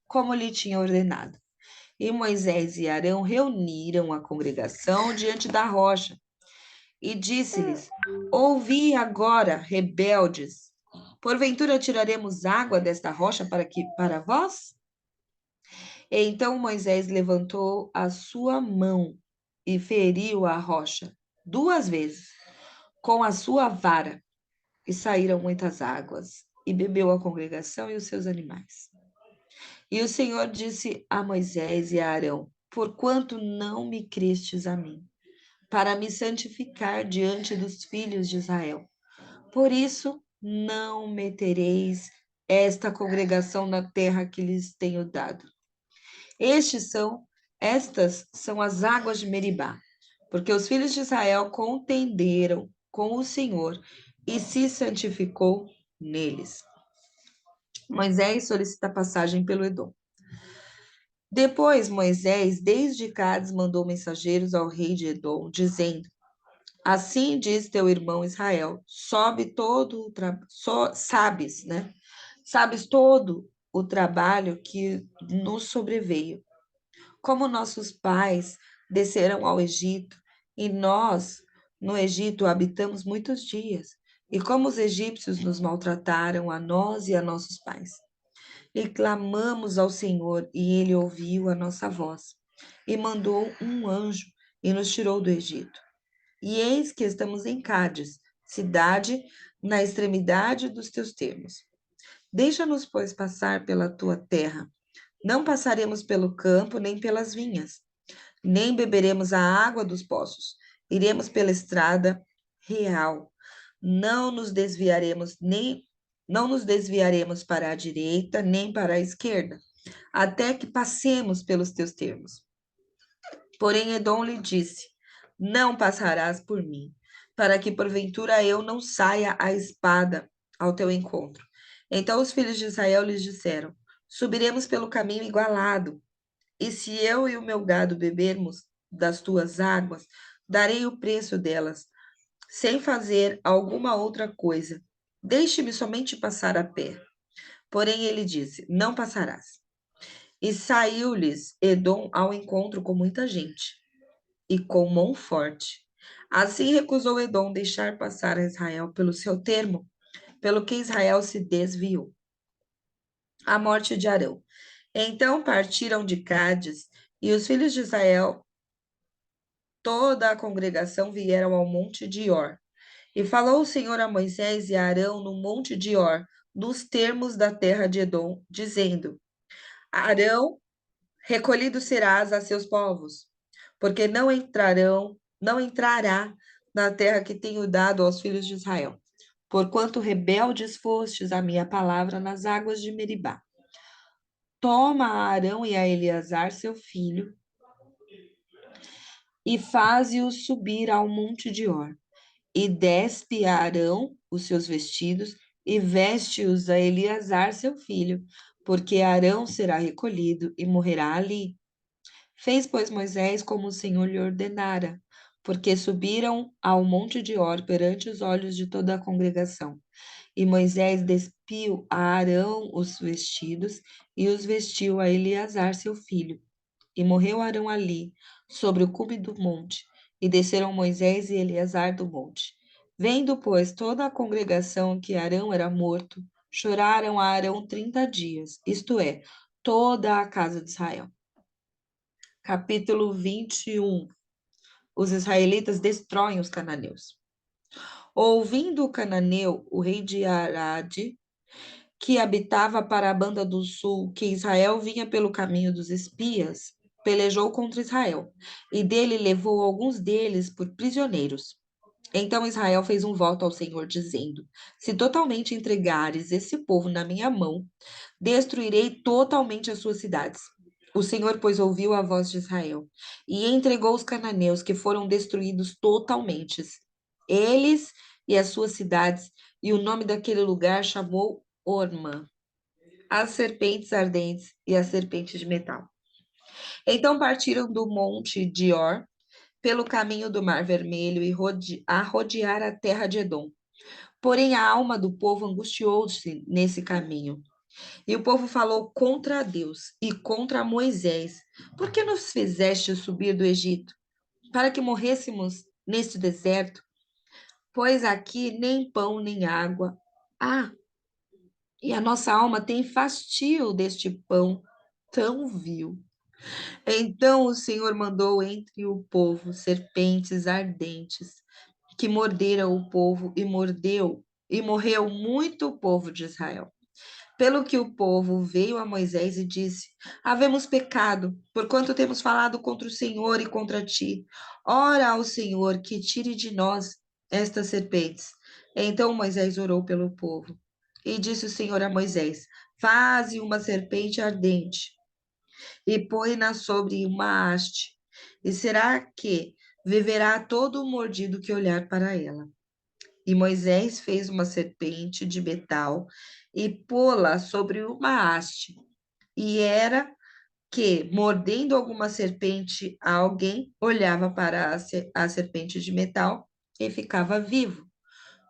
como lhe tinha ordenado. E Moisés e Arão reuniram a congregação diante da rocha e disse-lhes: Ouvi agora, rebeldes, porventura tiraremos água desta rocha para vós? E então Moisés levantou a sua mão e feriu a rocha 2 vezes com a sua vara, e saíram muitas águas, e bebeu a congregação e os seus animais. E o Senhor disse a Moisés e a Arão: Porquanto não me crestes a mim, para me santificar diante dos filhos de Israel, por isso não metereis esta congregação na terra que lhes tenho dado. Estas são as águas de Meribá, porque os filhos de Israel contenderam com o Senhor e se santificou neles. Moisés solicita passagem pelo Edom. Depois Moisés, desde Cádiz, mandou mensageiros ao rei de Edom, dizendo: Assim diz teu irmão Israel, sabes todo o trabalho que nos sobreveio. Como nossos pais desceram ao Egito, e nós, no Egito, habitamos muitos dias, e como os egípcios nos maltrataram a nós e a nossos pais. E clamamos ao Senhor, e ele ouviu a nossa voz, e mandou um anjo, e nos tirou do Egito. E eis que estamos em Cádiz, cidade na extremidade dos teus termos. Deixa-nos, pois, passar pela tua terra. Não passaremos pelo campo, nem pelas vinhas, nem beberemos a água dos poços. Iremos pela estrada real. Não nos desviaremos para a direita, nem para a esquerda, até que passemos pelos teus termos. Porém, Edom lhe disse: Não passarás por mim, para que porventura eu não saia a espada ao teu encontro. Então os filhos de Israel lhes disseram: Subiremos pelo caminho igualado, e se eu e o meu gado bebermos das tuas águas, darei o preço delas, sem fazer alguma outra coisa. Deixe-me somente passar a pé. Porém ele disse: Não passarás. E saiu-lhes Edom ao encontro com muita gente e com mão forte. Assim recusou Edom deixar passar a Israel pelo seu termo, pelo que Israel se desviou. A morte de Arão. Então partiram de Cádiz, e os filhos de Israel, toda a congregação, vieram ao monte de Or. E falou o Senhor a Moisés e a Arão no monte de Or, nos termos da terra de Edom, dizendo: Arão, recolhido serás a seus povos, porque não entrará na terra que tenho dado aos filhos de Israel, porquanto rebeldes fostes a minha palavra nas águas de Meribá. Toma a Arão e a Eleazar, seu filho, e faze-os subir ao monte de Or, e despe a Arão os seus vestidos, e veste-os a Eleazar, seu filho, porque Arão será recolhido e morrerá ali. Fez, pois, Moisés como o Senhor lhe ordenara, porque subiram ao monte de Or perante os olhos de toda a congregação. E Moisés despiu a Arão os vestidos e os vestiu a Eleazar, seu filho. E morreu Arão ali, sobre o cume do monte, e desceram Moisés e Eleazar do monte. Vendo, pois, toda a congregação que Arão era morto, choraram a Arão 30 dias, isto é, toda a casa de Israel. Capítulo 21. Os israelitas destroem os cananeus. Ouvindo o cananeu, o rei de Arade, que habitava para a banda do sul, que Israel vinha pelo caminho dos espias, pelejou contra Israel, e dele levou alguns deles por prisioneiros. Então Israel fez um voto ao Senhor, dizendo: Se totalmente entregares esse povo na minha mão, destruirei totalmente as suas cidades. O Senhor, pois, ouviu a voz de Israel e entregou os cananeus, que foram destruídos totalmente, eles e as suas cidades, e o nome daquele lugar chamou Ormã, as serpentes ardentes e as serpentes de metal. Então partiram do monte de Or, pelo caminho do Mar Vermelho, e a rodear a terra de Edom. Porém a alma do povo angustiou-se nesse caminho, E o povo falou contra Deus e contra Moisés: Por que nos fizeste subir do Egito, para que morrêssemos neste deserto? Pois aqui nem pão nem água há, e a nossa alma tem fastio deste pão tão vil. Então o Senhor mandou entre o povo serpentes ardentes, que morderam o povo e morreu muito o povo de Israel. Pelo que o povo veio a Moisés e disse: Havemos pecado, porquanto temos falado contra o Senhor e contra ti. Ora ao Senhor que tire de nós estas serpentes. Então Moisés orou pelo povo. E disse o Senhor a Moisés: Faze uma serpente ardente e põe-na sobre uma haste. E será que viverá todo o mordido que olhar para ela. E Moisés fez uma serpente de metal e pô-la sobre uma haste. E era que, mordendo alguma serpente a alguém, olhava para a serpente de metal e ficava vivo.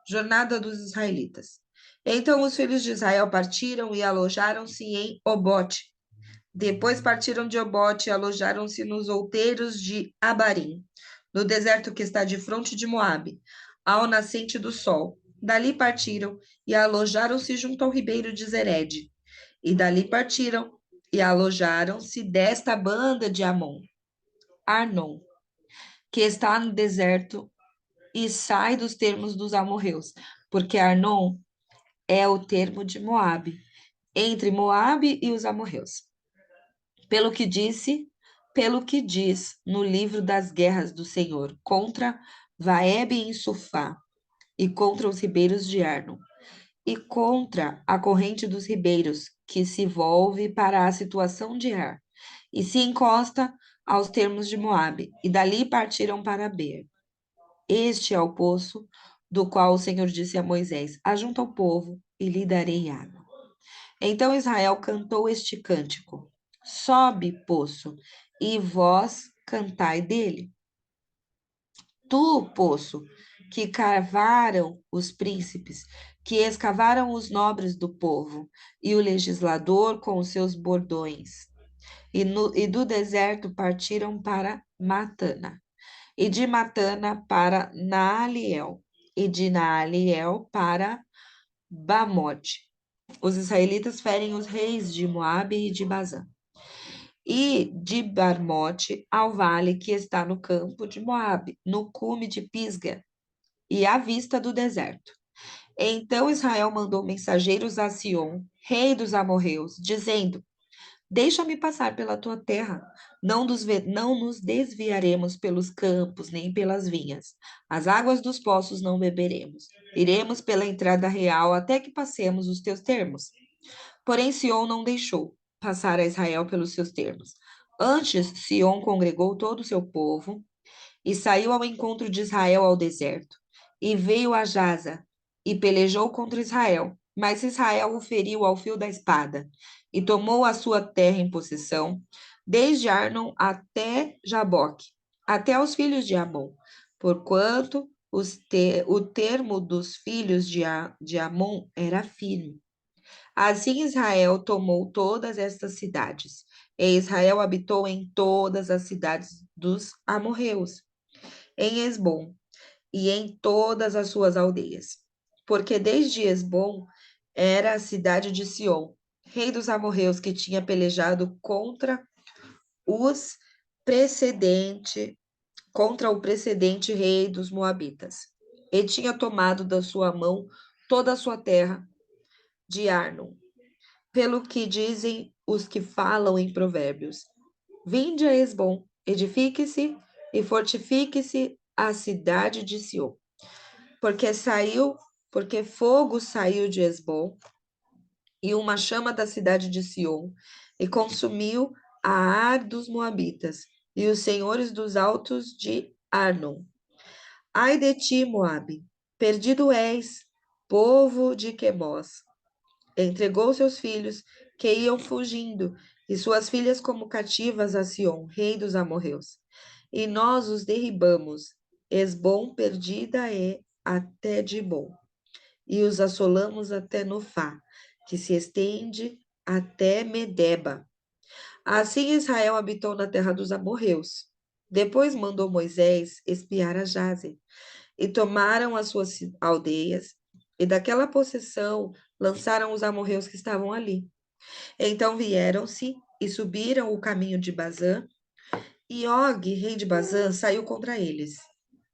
Jornada dos israelitas. Então os filhos de Israel partiram e alojaram-se em Obote. Depois partiram de Obote e alojaram-se nos outeiros de Abarim, no deserto que está de fronte de Moabe, ao nascente do sol. Dali partiram e alojaram-se junto ao ribeiro de Zered. E dali partiram e alojaram-se desta banda de Arnon, que está no deserto e sai dos termos dos amorreus, porque Arnon é o termo de Moabe, entre Moabe e os amorreus. Pelo que diz no livro das guerras do Senhor, contra Vaebe em Sufá, e contra os ribeiros de Arnon, e contra a corrente dos ribeiros, que se volve para a situação de Ar, e se encosta aos termos de Moabe, e dali partiram para Beer. Este é o poço do qual o Senhor disse a Moisés: Ajunta o povo e lhe darei água. Então Israel cantou este cântico: Sobe, poço, e vós cantai dele. Tu, poço, que cavaram os príncipes, que escavaram os nobres do povo, e o legislador com os seus bordões. E do deserto partiram para Matana, e de Matana para Naaliel, e de Naaliel para Bamote. Os israelitas ferem os reis de Moabe e de Bazã. E de Barmote ao vale que está no campo de Moabe, no cume de Pisga, e à vista do deserto. Então Israel mandou mensageiros a Sion, rei dos amorreus, dizendo: Deixa-me passar pela tua terra. Não nos desviaremos pelos campos, nem pelas vinhas. As águas dos poços não beberemos. Iremos pela entrada real até que passemos os teus termos. Porém, Sion não deixou passar a Israel pelos seus termos. Antes, Sion congregou todo o seu povo e saiu ao encontro de Israel ao deserto. E veio a Jaza e pelejou contra Israel. Mas Israel o feriu ao fio da espada e tomou a sua terra em possessão, desde Arnon até Jaboque, até os filhos de Amon, porquanto o termo dos filhos de Amon era firme. Assim Israel tomou todas estas cidades, e Israel habitou em todas as cidades dos amorreus, em Esbom e em todas as suas aldeias. Porque desde Esbom era a cidade de Sion, rei dos amorreus, que tinha pelejado contra o precedente rei dos moabitas, e tinha tomado da sua mão toda a sua terra de Arnon. Pelo que dizem os que falam em provérbios: Vinde a Esbom, edifique-se e fortifique-se a cidade de Sion, porque fogo saiu de Esbom e uma chama da cidade de Sion, e consumiu a Ar dos moabitas e os senhores dos altos de Arnon. Ai de ti, Moabe, perdido és, povo de Quemós. Entregou seus filhos, que iam fugindo, e suas filhas como cativas a Sion, rei dos amorreus. E nós os derribamos, Esbom perdida é até Dibom, e os assolamos até Nofá, que se estende até Medeba. Assim Israel habitou na terra dos amorreus. Depois mandou Moisés espiar a Jazer, e tomaram as suas aldeias, e daquela possessão lançaram os amorreus que estavam ali. Então vieram-se e subiram o caminho de Bazã, e Og, rei de Bazã, saiu contra eles.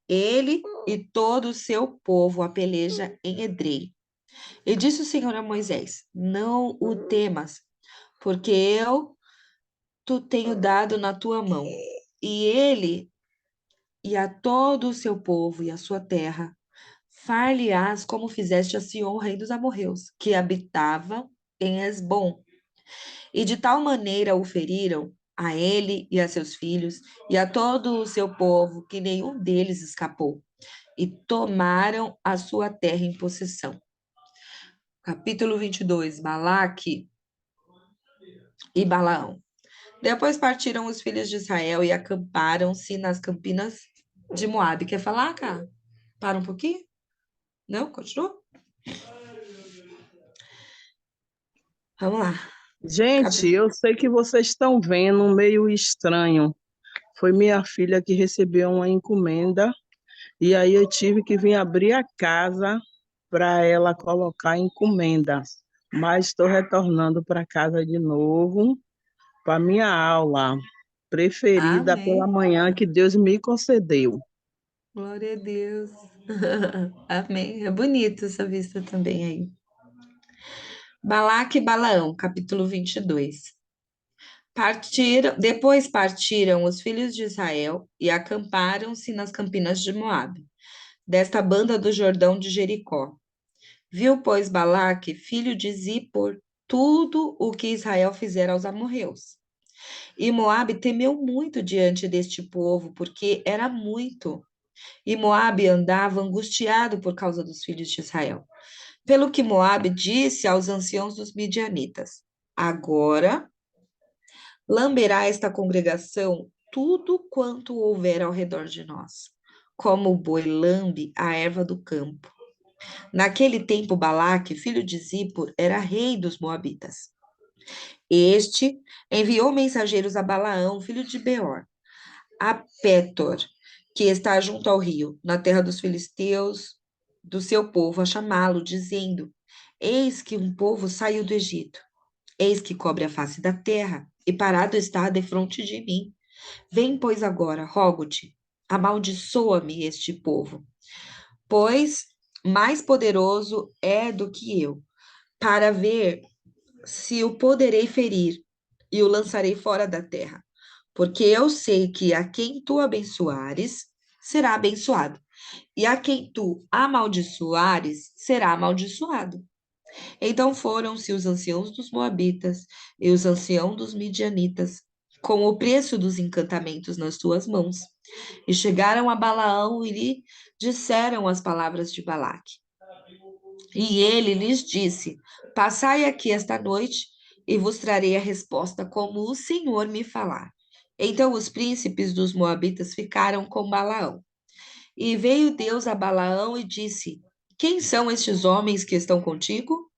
Ele e todo o seu povo a peleja em Edrei. E disse o Senhor a Moisés: Não o temas, porque eu tu tenho dado na tua mão. E ele e a todo o seu povo e a sua terra far-lhe-ás como fizeste a Sion, rei dos amorreus, que habitava em Hesbom. E de tal maneira o feriram a ele e a seus filhos e a todo o seu povo, que nenhum deles escapou, e tomaram a sua terra em possessão. Capítulo 22, Balaque e Balaão. Depois partiram os filhos de Israel e acamparam-se nas campinas de Moabe. Quer falar, cara? Para um pouquinho? Não? Continua? Vamos lá. Gente, eu sei que vocês estão vendo um meio estranho. Foi minha filha que recebeu uma encomenda e aí eu tive que vir abrir a casa para ela colocar a encomenda. Mas estou retornando para casa de novo para minha aula preferida pela Amém. manhã que Deus me concedeu. Glória a Deus. Amém. É bonito essa vista também aí. Balaque e Balaão, capítulo 22. Depois partiram os filhos de Israel e acamparam-se nas campinas de Moabe, desta banda do Jordão de Jericó. Viu, pois, Balaque, filho de Zippor, tudo o que Israel fizera aos amorreus. E Moabe temeu muito diante deste povo, porque era muito. E Moabe andava angustiado por causa dos filhos de Israel. Pelo que Moabe disse aos anciãos dos midianitas: Agora lamberá esta congregação tudo quanto houver ao redor de nós, como o boi lambe a erva do campo. Naquele tempo, Balaque, filho de Zippor, era rei dos Moabitas. Este enviou mensageiros a Balaão, filho de Beor, a Pétor, que está junto ao rio, na terra dos filisteus, do seu povo, a chamá-lo, dizendo: Eis que um povo saiu do Egito, eis que cobre a face da terra, e parado está defronte de mim. Vem, pois, agora, rogo-te, amaldiçoa-me este povo, pois mais poderoso é do que eu, para ver se o poderei ferir e o lançarei fora da terra. Porque eu sei que a quem tu abençoares, será abençoado, e a quem tu amaldiçoares, será amaldiçoado. Então foram-se os anciãos dos Moabitas e os anciãos dos Midianitas, com o preço dos encantamentos nas suas mãos, e chegaram a Balaão e lhe disseram as palavras de Balaque. E ele lhes disse: Passai aqui esta noite, e vos trarei a resposta como o Senhor me falar. Então os príncipes dos Moabitas ficaram com Balaão. E veio Deus a Balaão e disse: Quem são estes homens que estão contigo?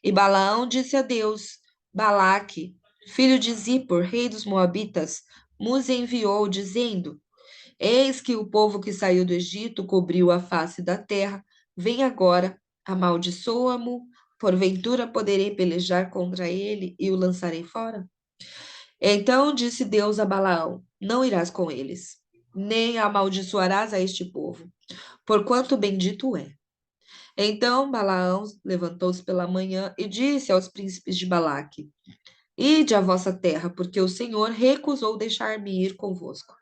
E Balaão disse a Deus: Balaque, filho de Zippor, rei dos Moabitas, nos enviou, dizendo: Eis que o povo que saiu do Egito cobriu a face da terra. Vem agora, amaldiçoa-mo, porventura poderei pelejar contra ele e o lançarei fora? Então disse Deus a Balaão: Não irás com eles, nem amaldiçoarás a este povo, porquanto bendito é. Então Balaão levantou-se pela manhã e disse aos príncipes de Balaque: Ide à vossa terra, porque o Senhor recusou deixar-me ir convosco.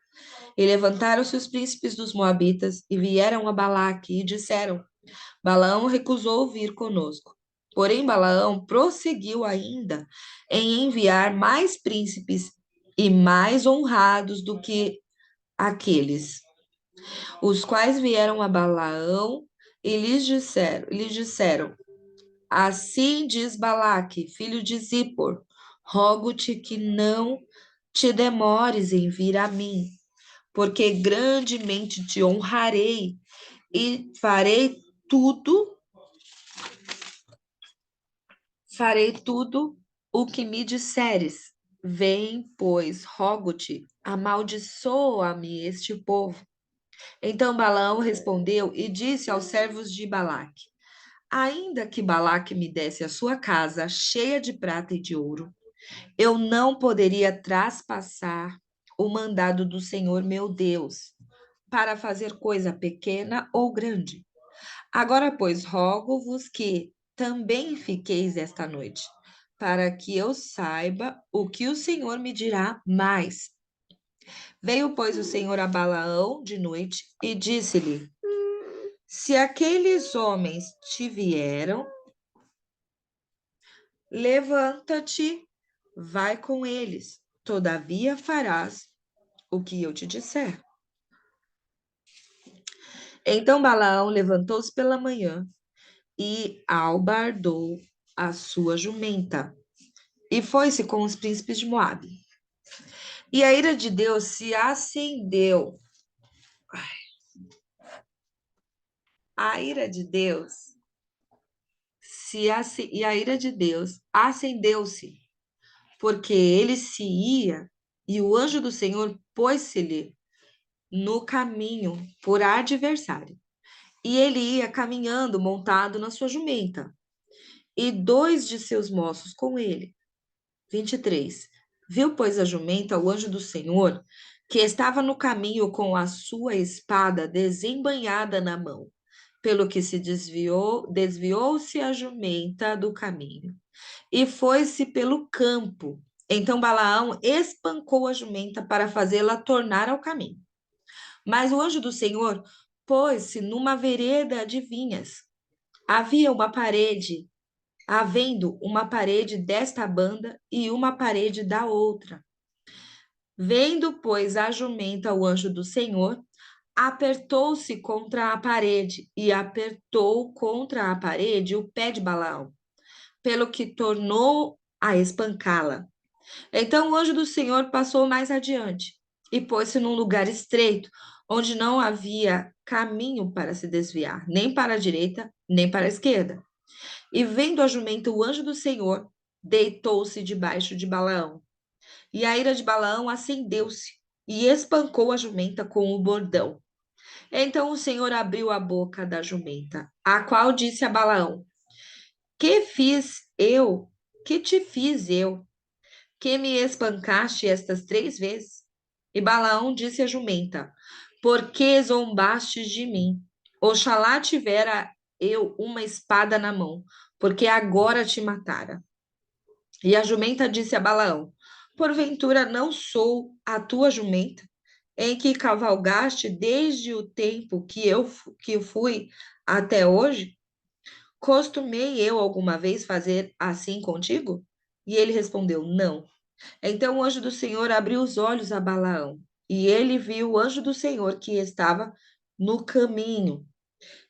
E levantaram-se os príncipes dos Moabitas e vieram a Balaque e disseram: Balaão recusou vir conosco. Porém, Balaão prosseguiu ainda em enviar mais príncipes e mais honrados do que aqueles, os quais vieram a Balaão e lhes disseram: Assim diz Balaque, filho de Zippor, rogo-te que não te demores em vir a mim, porque grandemente te honrarei e farei tudo farei tudo o que me disseres. Vem, pois, rogo-te, amaldiçoa-me este povo. Então Balaão respondeu e disse aos servos de Balaque: ainda que Balaque me desse a sua casa cheia de prata e de ouro, eu não poderia traspassar o mandado do Senhor meu Deus, para fazer coisa pequena ou grande. Agora, pois, rogo-vos que também fiqueis esta noite, para que eu saiba o que o Senhor me dirá mais. Veio, pois, o Senhor a Balaão de noite e disse-lhe: se aqueles homens te vieram, levanta-te, vai com eles, todavia farás o que eu te disser. Então Balaão levantou-se pela manhã e albardou a sua jumenta, e foi-se com os príncipes de Moabe. E a ira de Deus se acendeu. A ira de Deus e a ira de Deus acendeu-se, porque ele se ia, e o anjo do Senhor pôs-se-lhe no caminho por adversário. E ele ia caminhando montado na sua jumenta, e 2 de seus moços com ele. 23. Viu, pois, a jumenta o anjo do Senhor, que estava no caminho com a sua espada desembainhada na mão, pelo que se desviou-se a jumenta do caminho, e foi-se pelo campo. Então Balaão espancou a jumenta para fazê-la tornar ao caminho. Mas o anjo do Senhor pôs-se numa vereda de vinhas. Havendo uma parede desta banda e uma parede da outra. Vendo, pois, a jumenta o anjo do Senhor, apertou-se contra a parede e apertou contra a parede o pé de Balaão, pelo que tornou a espancá-la. Então o anjo do Senhor passou mais adiante e pôs-se num lugar estreito, onde não havia caminho para se desviar, nem para a direita, nem para a esquerda. E vendo a jumenta o anjo do Senhor, deitou-se debaixo de Balaão. E a ira de Balaão acendeu-se e espancou a jumenta com o bordão. Então o Senhor abriu a boca da jumenta, a qual disse a Balaão: que fiz eu? Que te fiz eu? Que me espancaste estas 3 vezes? E Balaão disse à jumenta: por que zombaste de mim? Oxalá tivera eu uma espada na mão, porque agora te matara. E a jumenta disse a Balaão: porventura não sou a tua jumenta, em que cavalgaste desde o tempo que fui até hoje? Costumei eu alguma vez fazer assim contigo? E ele respondeu: não. Então o anjo do Senhor abriu os olhos a Balaão, e ele viu o anjo do Senhor que estava no caminho,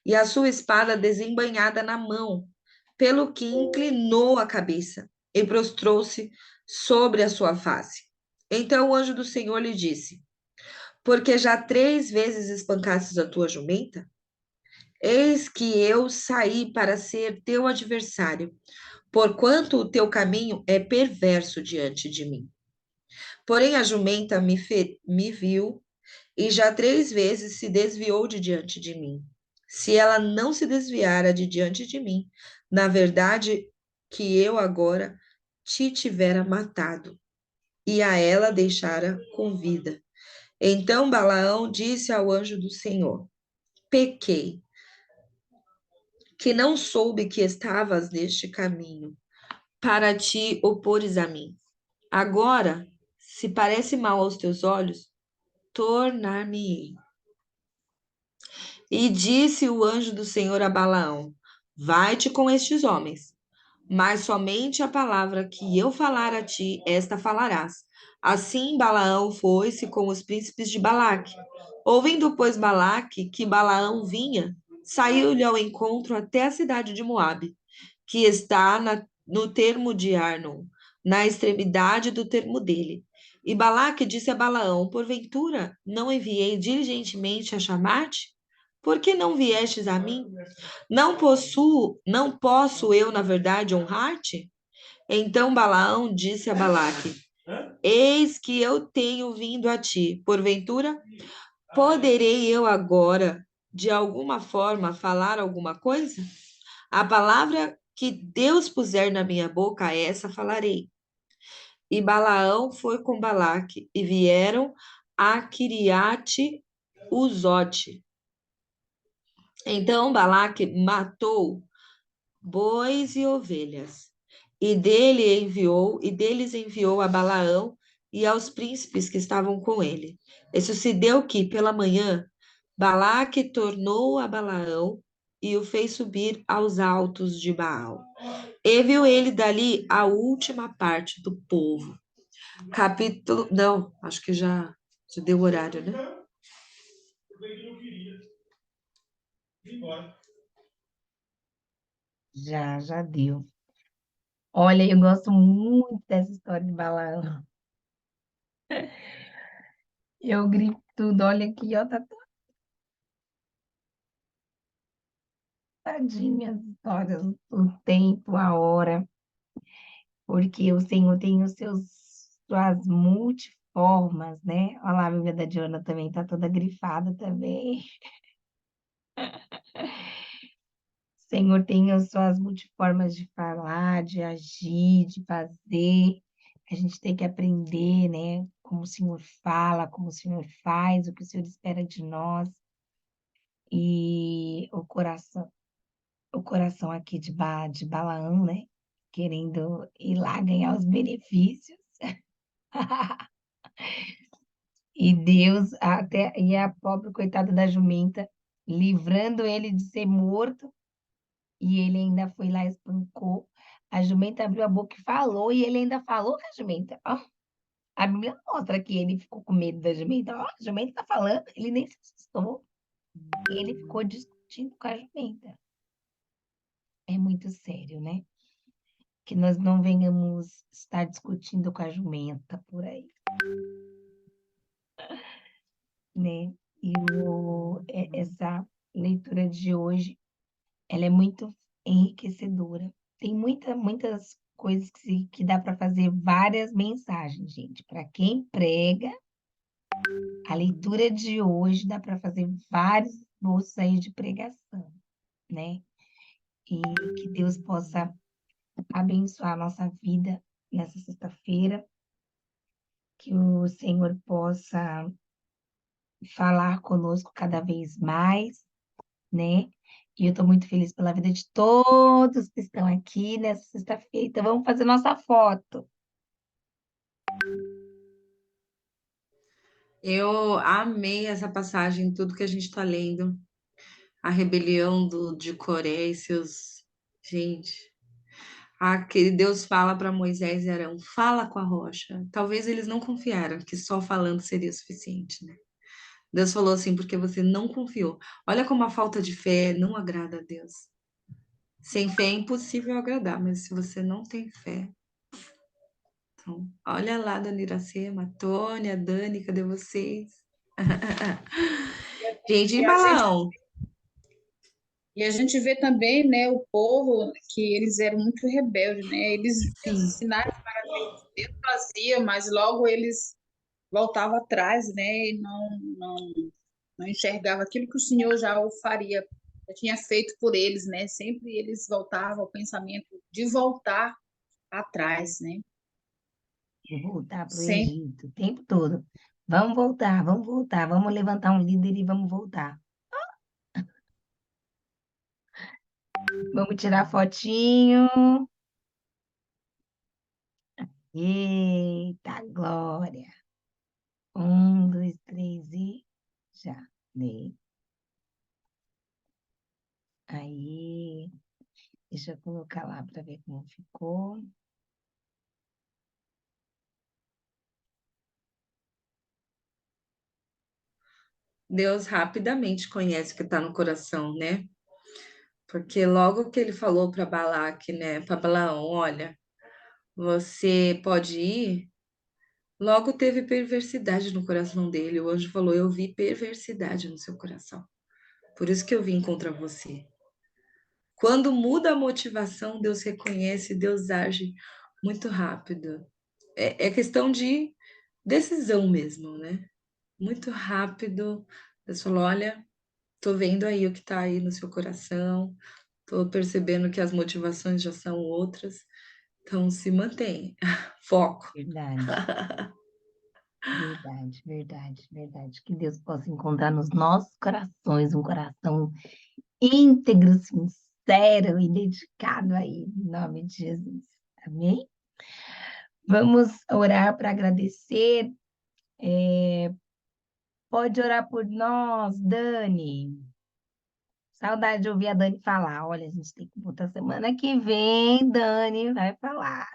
e a sua espada desembainhada na mão, pelo que inclinou a cabeça e prostrou-se sobre a sua face. Então o anjo do Senhor lhe disse: porque já 3 vezes espancastes a tua jumenta? Eis que eu saí para ser teu adversário, porquanto o teu caminho é perverso diante de mim. Porém a jumenta me viu e já 3 vezes se desviou de diante de mim. Se ela não se desviara de diante de mim, na verdade que eu agora te tivera matado, e a ela deixara com vida. Então Balaão disse ao anjo do Senhor: pequei, que não soube que estavas neste caminho, para te opores a mim. Agora, se parece mal aos teus olhos, tornar-me-ei. E disse o anjo do Senhor a Balaão: vai-te com estes homens, mas somente a palavra que eu falar a ti, esta falarás. Assim Balaão foi-se com os príncipes de Balaque. Ouvindo, pois, Balaque que Balaão vinha, saiu-lhe ao encontro até a cidade de Moabe, que está no termo de Arnon, na extremidade do termo dele. E Balaque disse a Balaão: porventura não enviei diligentemente a chamar-te? Por que não viestes a mim? Não posso eu, na verdade, honrar-te? Então Balaão disse a Balaque: Eis que eu tenho vindo a ti. Porventura, poderei eu agora, de alguma forma, falar alguma coisa? A palavra que Deus puser na minha boca, essa falarei. E Balaão foi com Balaque, e vieram a Quiriate Uzote. Então Balaque matou bois e ovelhas, e deles enviou a Balaão e aos príncipes que estavam com ele. E sucedeu que, pela manhã, Balaque tornou a Balaão e o fez subir aos altos de Baal. E viu ele dali a última parte do povo. Capítulo. Não, acho que já deu o horário, né? Já deu. Olha, eu gosto muito dessa história de Balaão. Eu grito tudo, olha aqui, ó, tá tadinha as histórias, o tempo, a hora, porque o Senhor tem suas multiformas, né? Olha lá, a Bíblia da Diana também tá toda grifada também. O Senhor tem as suas multiformas de falar, de agir, de fazer. A gente tem que aprender, né? Como o Senhor fala, como o Senhor faz, o que o Senhor espera de nós. E o coração aqui de Balaão, né? Querendo ir lá ganhar os benefícios. E Deus, até, e a pobre coitada da jumenta, livrando ele de ser morto, e ele ainda foi lá e espancou. A jumenta abriu a boca e falou, e ele ainda falou com a jumenta. Ó, a Bíblia mostra que ele ficou com medo da jumenta. Ó, a jumenta tá falando, ele nem se assustou. E ele ficou discutindo com a jumenta. É muito sério, né? Que nós não venhamos estar discutindo com a jumenta por aí, né? E essa leitura de hoje, ela é muito enriquecedora. Tem muitas coisas que dá para fazer várias mensagens, gente. Para quem prega, a leitura de hoje dá para fazer vários esboços aí de pregação, né? E que Deus possa abençoar a nossa vida nessa sexta-feira, que o Senhor possa falar conosco cada vez mais, né? E eu estou muito feliz pela vida de todos que estão aqui nessa sexta-feira. Então, vamos fazer nossa foto. Eu amei essa passagem, tudo que a gente está lendo. A rebelião de Coré e seus. Gente, aquele Deus fala para Moisés e Arão: fala com a rocha. Talvez eles não confiaram que só falando seria suficiente, né? Deus falou assim, porque você não confiou. Olha como a falta de fé não agrada a Deus. Sem fé é impossível agradar, mas se você não tem fé. Então, olha lá, Dona Iracema, Tônia, Dani, cadê vocês? Gente, e E a gente, Balaão? e a gente vê também, né, o povo, que eles eram muito rebeldes, né? Eles viam os Sim. sinais maravilhosos que Deus fazia, mas logo eles voltavam atrás, né? E não enxergavam aquilo que o Senhor já o faria, já tinha feito por eles, né? Sempre eles voltavam ao pensamento de voltar atrás, né? De voltar para o Sempre. Egito, o tempo todo. Vamos voltar, vamos levantar um líder e vamos voltar. Vamos tirar fotinho. Eita, glória! 1, 2, 3 e já. Dei. Aí, deixa eu colocar lá para ver como ficou. Deus rapidamente conhece o que está no coração, né? Porque logo que ele falou para Balaque, né, para Balaão, olha, você pode ir, logo teve perversidade no coração dele. O anjo falou: eu vi perversidade no seu coração. Por isso que eu vim contra você. Quando muda a motivação, Deus reconhece, Deus age muito rápido. É questão de decisão mesmo, né? Muito rápido. Deus falou: olha, tô vendo aí o que tá aí no seu coração, tô percebendo que as motivações já são outras, então se mantém. Foco. Verdade. Verdade, verdade, verdade. Que Deus possa encontrar nos nossos corações um coração íntegro, sincero e dedicado aí, em nome de Jesus. Amém? Vamos orar para agradecer. Pode orar por nós, Dani. Saudade de ouvir a Dani falar. Olha, a gente tem que botar semana que vem, Dani vai falar.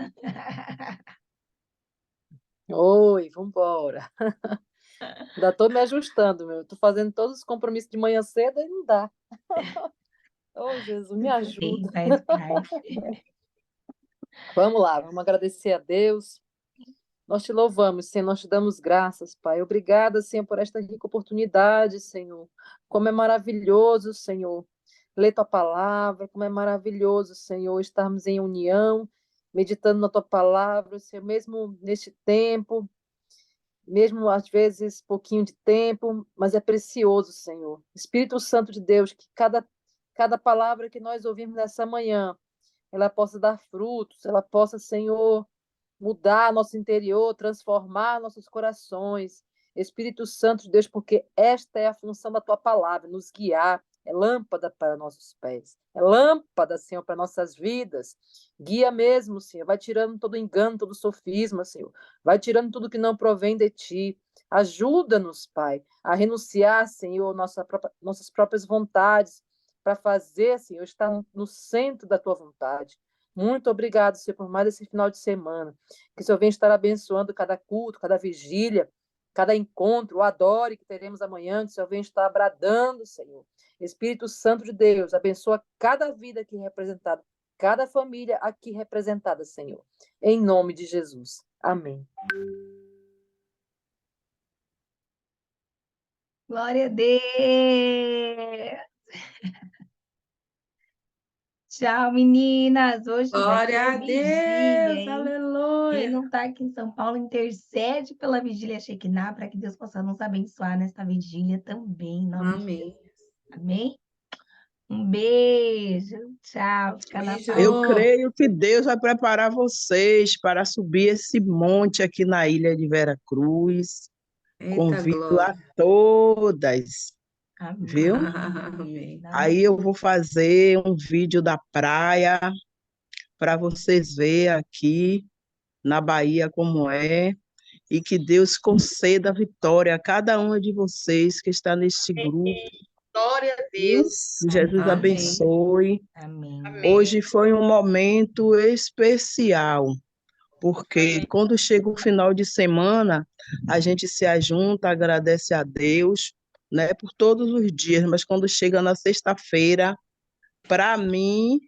Oi, vambora. Ainda tô me ajustando, meu. Tô fazendo todos os compromissos de manhã cedo e não dá. Oh, Jesus, me ajuda. Faz parte. Vamos lá, vamos agradecer a Deus. Nós te louvamos, Senhor, nós te damos graças, Pai. Obrigada, Senhor, por esta rica oportunidade, Senhor. Como é maravilhoso, Senhor, ler tua palavra, como é maravilhoso, Senhor, estarmos em união, meditando na tua palavra, Senhor, mesmo neste tempo, mesmo às vezes pouquinho de tempo, mas é precioso, Senhor. Espírito Santo de Deus, que cada palavra que nós ouvimos nessa manhã, ela possa dar frutos, ela possa, Senhor, mudar nosso interior, transformar nossos corações. Espírito Santo de Deus, porque esta é a função da tua palavra, nos guiar, é lâmpada para nossos pés, é lâmpada, Senhor, para nossas vidas. Guia mesmo, Senhor, vai tirando todo engano, todo sofisma, Senhor, vai tirando tudo que não provém de ti. Ajuda-nos, Pai, a renunciar, Senhor, nossas próprias vontades, para fazer, Senhor, estar no centro da tua vontade. Muito obrigado, Senhor, por mais esse final de semana. Que o Senhor venha estar abençoando cada culto, cada vigília, cada encontro, o adore que teremos amanhã, que o Senhor venha estar bradando, Senhor. Espírito Santo de Deus, abençoa cada vida aqui representada, cada família aqui representada, Senhor. Em nome de Jesus. Amém. Glória a Deus! Tchau, meninas! Hoje vai Glória a ter vigília, Deus, hein? Quem aleluia. não está aqui em São Paulo, intercede pela vigília Shekinah, para que Deus possa nos abençoar nesta vigília também, em nome de Amém. Jesus. Amém? Um beijo, tchau, fica na Beijo. paz. Eu creio que Deus vai preparar vocês para subir esse monte aqui na ilha de Vera Cruz. Eita Convido a glória. todas, Amém. viu? Amém. Aí eu vou fazer um vídeo da praia para vocês verem aqui na Bahia como é, e que Deus conceda vitória a cada uma de vocês que está neste grupo. Glória a Viu? Deus. Que Jesus Amém. abençoe. Amém. Hoje foi um momento especial, porque quando chega o final de semana, a gente se ajunta, agradece a Deus, né, por todos os dias, mas quando chega na sexta-feira, para mim,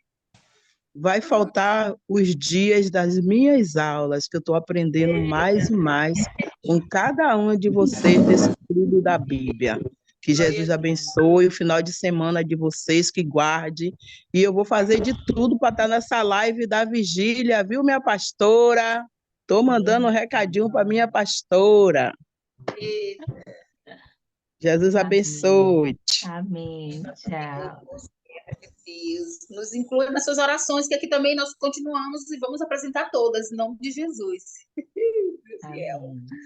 vai faltar os dias das minhas aulas, que eu estou aprendendo mais e mais com cada uma de vocês nesse estudo da Bíblia. Que Jesus abençoe o final de semana de vocês, que guarde. E eu vou fazer de tudo para estar nessa live da vigília, viu, minha pastora? Estou mandando um recadinho para minha pastora. Jesus abençoe. Amém. Tchau. Deus. Nos inclui nas suas orações, que aqui também nós continuamos e vamos apresentar todas, em nome de Jesus. Amém.